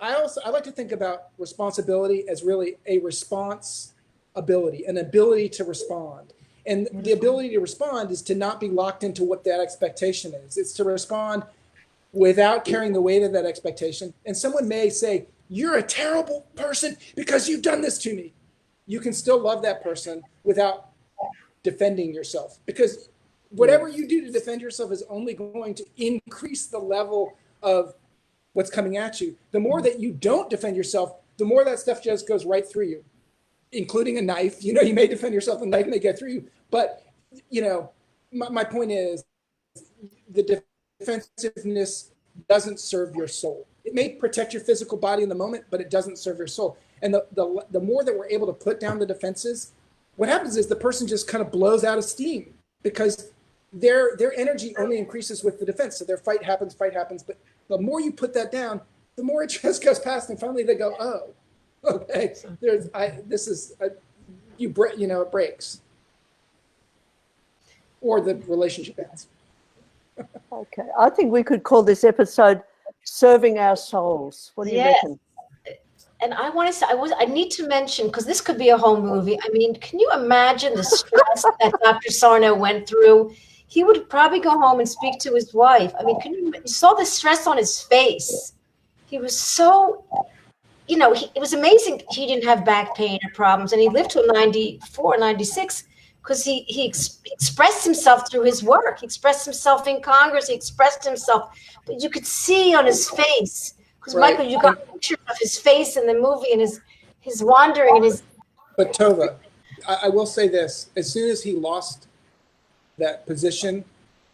I like to think about responsibility as really a response ability, an ability to respond. And the ability to respond is to not be locked into what that expectation is. It's to respond without carrying the weight of that expectation. And someone may say, "You're a terrible person because you've done this to me." You can still love that person without defending yourself, because whatever you do to defend yourself is only going to increase the level of what's coming at you. The more that you don't defend yourself, the more that stuff just goes right through you, including a knife. You may defend yourself, a knife may get through you. But, my point is the defensiveness doesn't serve your soul. It may protect your physical body in the moment, but it doesn't serve your soul. And the more that we're able to put down the defenses, what happens is the person just kind of blows out of steam, because their energy only increases with the defense. So their fight happens. But the more you put that down, the more it just goes past, and finally they go, "Oh, okay, it breaks." Or the relationship ends. Okay, I think we could call this episode "Serving Our Souls." What do you reckon? And I want to say, I need to mention, because this could be a whole movie. I mean, can you imagine the stress that Dr. Sarno went through? He would probably go home and speak to his wife. I mean, you saw the stress on his face. He was so, it was amazing he didn't have back pain or problems. And he lived till 94, 96, because he expressed himself through his work. He expressed himself in Congress. He expressed himself. But you could see on his face, because Michael, you got pictures of his face in the movie and his wandering and his. But Tova, I will say this: as soon as he lost that position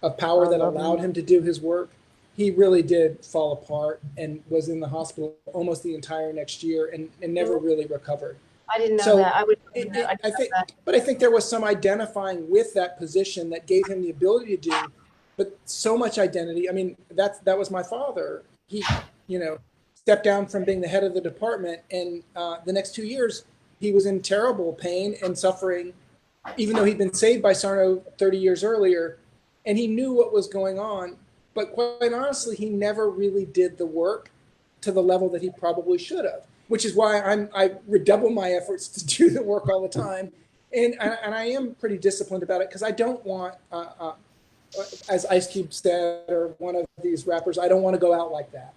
of power that allowed him to do his work, he really did fall apart and was in the hospital almost the entire next year and never really recovered. I didn't know that. I think there was some identifying with that position that gave him the ability to do, but so much identity. I mean, that was my father. He, stepped down from being the head of the department, and the next 2 years he was in terrible pain and suffering, even though he'd been saved by Sarno 30 years earlier, and he knew what was going on. But quite honestly, he never really did the work to the level that he probably should have, which is why I redouble my efforts to do the work all the time. And I am pretty disciplined about it, because I don't want, as Ice Cube said, or one of these rappers, I don't want to go out like that.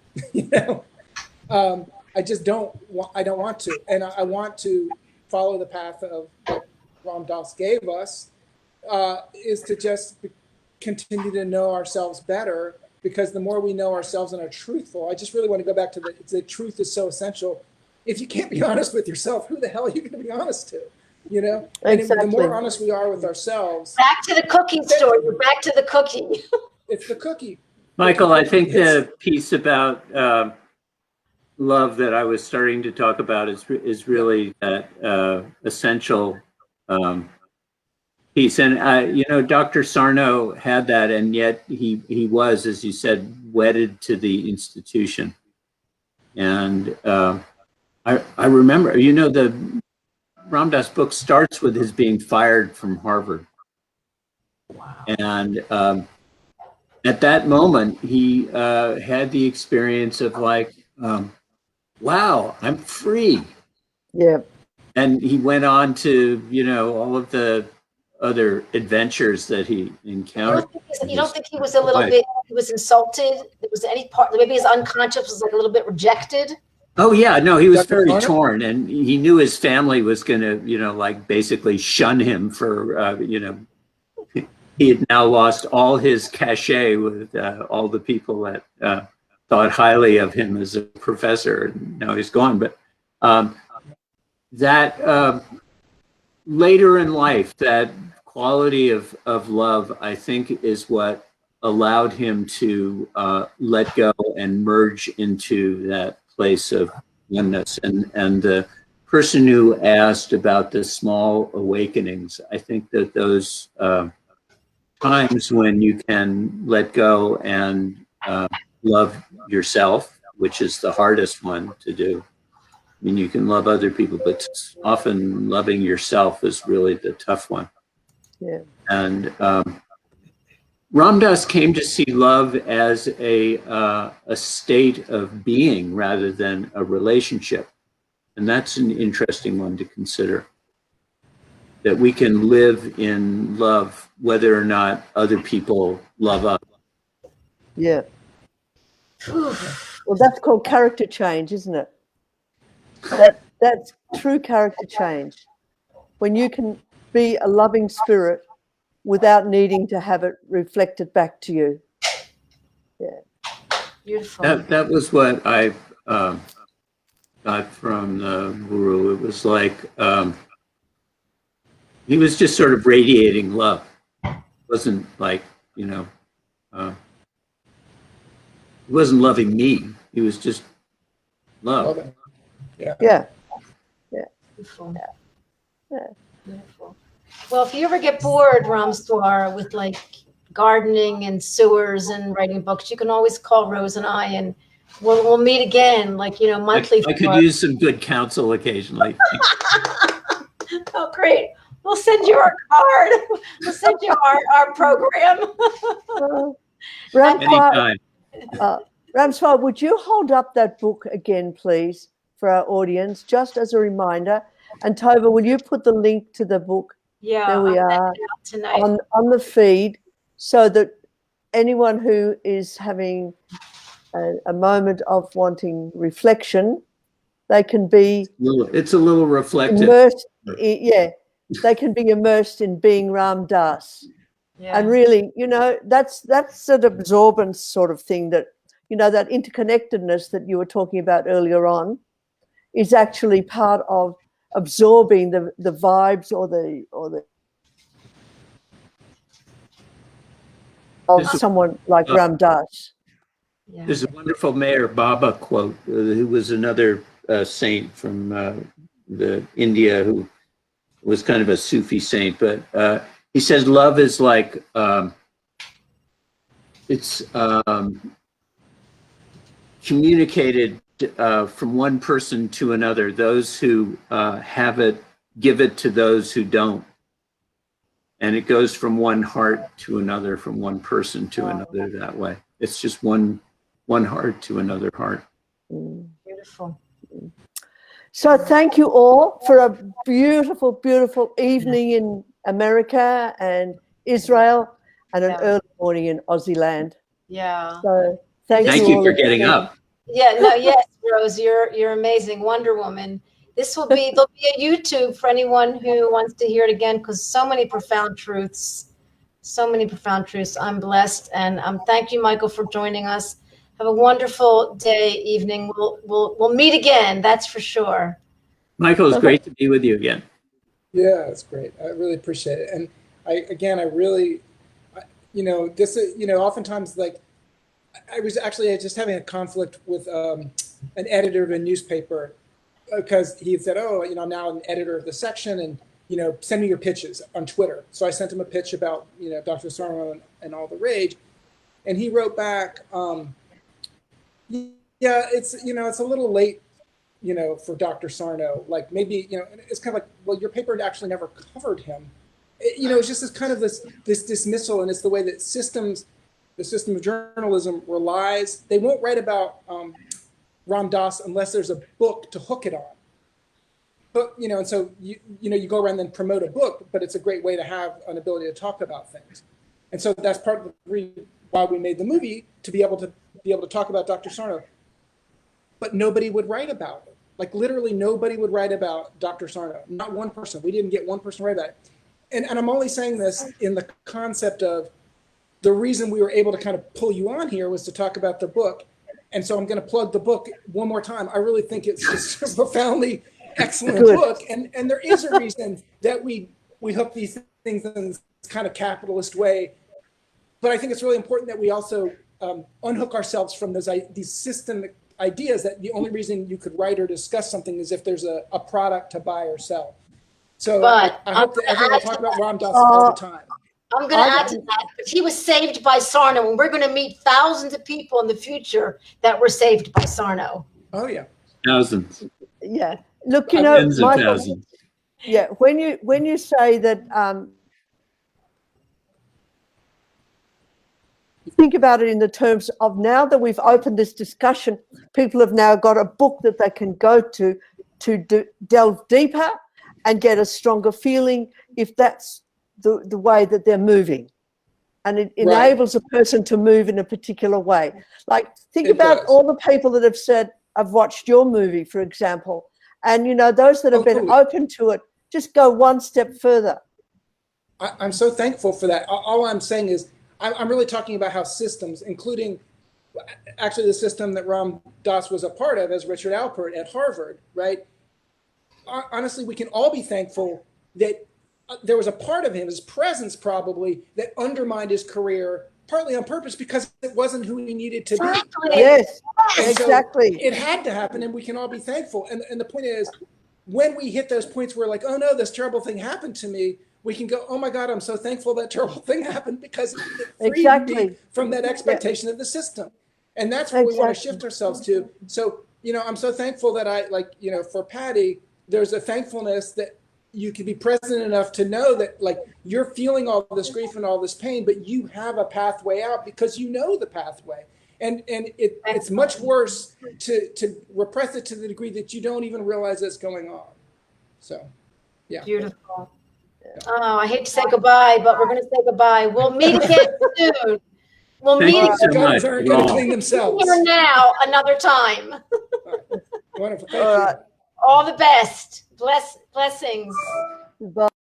I just don't want to. And I want to follow the path of what Ram Dass gave us, is to just continue to know ourselves better, because the more we know ourselves and are truthful, I just really want to go back to the truth is so essential. If you can't be honest with yourself, who the hell are you going to be honest to? And Exactly. the more honest we are with ourselves. Back to the cooking story. We're back to the cooking. It's the cookie. Michael, I think the piece about love that I was starting to talk about is really that essential piece. And Dr. Sarno had that, and yet he was, as you said, wedded to the institution. And I remember, the Ram Dass book starts with his being fired from Harvard. Wow. And at that moment, he had the experience of like, wow, I'm free. Yeah. And he went on to, all of the other adventures that he encountered. You don't think he was a little bit, he was insulted? There was any part, maybe his unconscious was like a little bit rejected? Oh, yeah, no, he was Dr. very Sarno? torn, and he knew his family was going to, like basically shun him for, he had now lost all his cachet with all the people that thought highly of him as a professor, and now he's gone. But that later in life, that quality of love, I think, is what allowed him to let go and merge into that place of oneness. And the person who asked about the small awakenings, I think that those times when you can let go and love yourself, which is the hardest one to do. I mean, you can love other people, but often loving yourself is really the tough one. Yeah. And Ram Dass came to see love as a state of being rather than a relationship. And that's an interesting one to consider. That we can live in love whether or not other people love us. Yeah. Well, that's called character change, isn't it? That's true character change. When you can be a loving spirit without needing to have it reflected back to you. Yeah. Beautiful. That was what I got from the guru. It was like he was just sort of radiating love. It wasn't like, he wasn't loving me. He was just love. Yeah. Yeah. Beautiful. Yeah. Beautiful. Well, if you ever get bored, Rameshwar, with like gardening and sewers and writing books, you can always call Rose and I, and we'll meet again, like, monthly. I could use some good counsel occasionally. Oh, great. We'll send you our card. We'll send you our program. Anytime. Rameshwar, would you hold up that book again, please, for our audience, just as a reminder? And Tova, will you put the link to the book? Yeah, There we are tonight. on the feed, so that anyone who is having a moment of wanting reflection, they can be It's a little reflective. immersed. Yeah, they can be immersed in being Ram Dass. Yeah. And really, that's an absorbance sort of thing that, that interconnectedness that you were talking about earlier on is actually part of absorbing the vibes or the of someone like Ram Dass. Yeah. There's a wonderful Mayor Baba quote, who was another saint from the India, who was kind of a Sufi saint, but he says love is like it's communicated from one person to another. Those who have it give it to those who don't, and it goes from one heart to another, from one person to another that way. It's just one heart to another heart. Beautiful. So thank you all for a beautiful, beautiful evening in America and Israel and an early morning in Aussie land. Yeah. So thank Thank you you all for again. getting up. Yeah, no, yes, Rose, you're amazing, Wonder Woman. There'll be a YouTube for anyone who wants to hear it again, because so many profound truths. I'm blessed, and thank you, Michael, for joining us. Have a wonderful day, evening. We'll meet again, that's for sure. Michael, it's great to be with you again. Yeah, it's great. I really appreciate it. And oftentimes, like, I was just having a conflict with an editor of a newspaper because he had said, oh, I'm now an editor of the section, and send me your pitches on Twitter. So I sent him a pitch about Dr. Sarno and all the rage, and he wrote back, yeah, it's it's a little late, for Dr. Sarno. Like maybe it's kind of like, well, your paper actually never covered him. It's just this kind of this dismissal, and it's the way that the system of journalism relies. They won't write about Ram Dass unless there's a book to hook it on. But and so you go around and promote a book, but it's a great way to have an ability to talk about things. And so that's part of the reason why we made the movie, to be able to talk about Dr. Sarno. But nobody would write about it. Like literally nobody would write about Dr. Sarno. Not one person. We didn't get one person to write about it. And I'm only saying this in the concept of the reason we were able to kind of pull you on here was to talk about the book. And so I'm going to plug the book one more time. I really think it's just a profoundly excellent book. And there is a reason that we hook these things in this kind of capitalist way. But I think it's really important that we also unhook ourselves from these systemic ideas that the only reason you could write or discuss something is if there's a product to buy or sell. So I hope that everyone will talk about Ram Dass all the time. I'm going to add to that. But he was saved by Sarno, and we're going to meet thousands of people in the future that were saved by Sarno. Oh yeah, thousands. Yeah, look, tens of Michael, thousands. Yeah, when you say that, think about it in the terms of, now that we've opened this discussion, people have now got a book that they can go to delve deeper and get a stronger feeling if that's the way that they're moving. And it enables a person to move in a particular way. Like, think about all the people that have said, I've watched your movie, for example, and those that have been open to it, just go one step further. I'm so thankful for that. All I'm saying is, I'm really talking about how systems, including actually the system that Ram Dass was a part of as Richard Alpert at Harvard, right? Honestly, we can all be thankful that there was a part of him, his presence probably, that undermined his career, partly on purpose, because it wasn't who he needed to be. Yes, and exactly. So it had to happen, and we can all be thankful. And the point is, when we hit those points where like, oh no, this terrible thing happened to me, we can go, oh my God, I'm so thankful that terrible thing happened, because it freed me from that expectation of the system. And that's what we want to shift ourselves to. So, I'm so thankful that for Patty, there's a thankfulness that you can be present enough to know that like you're feeling all this grief and all this pain, but you have a pathway out because you know the pathway. And it's much worse to repress it to the degree that you don't even realize it's going on. So, yeah. Beautiful. Oh, I hate to say goodbye, but we're going to say goodbye. We'll meet again soon. We'll meet again. So much. Are going to clean themselves. Here now, another time. Wonderful. Thank you. All the best. Blessings. Bye.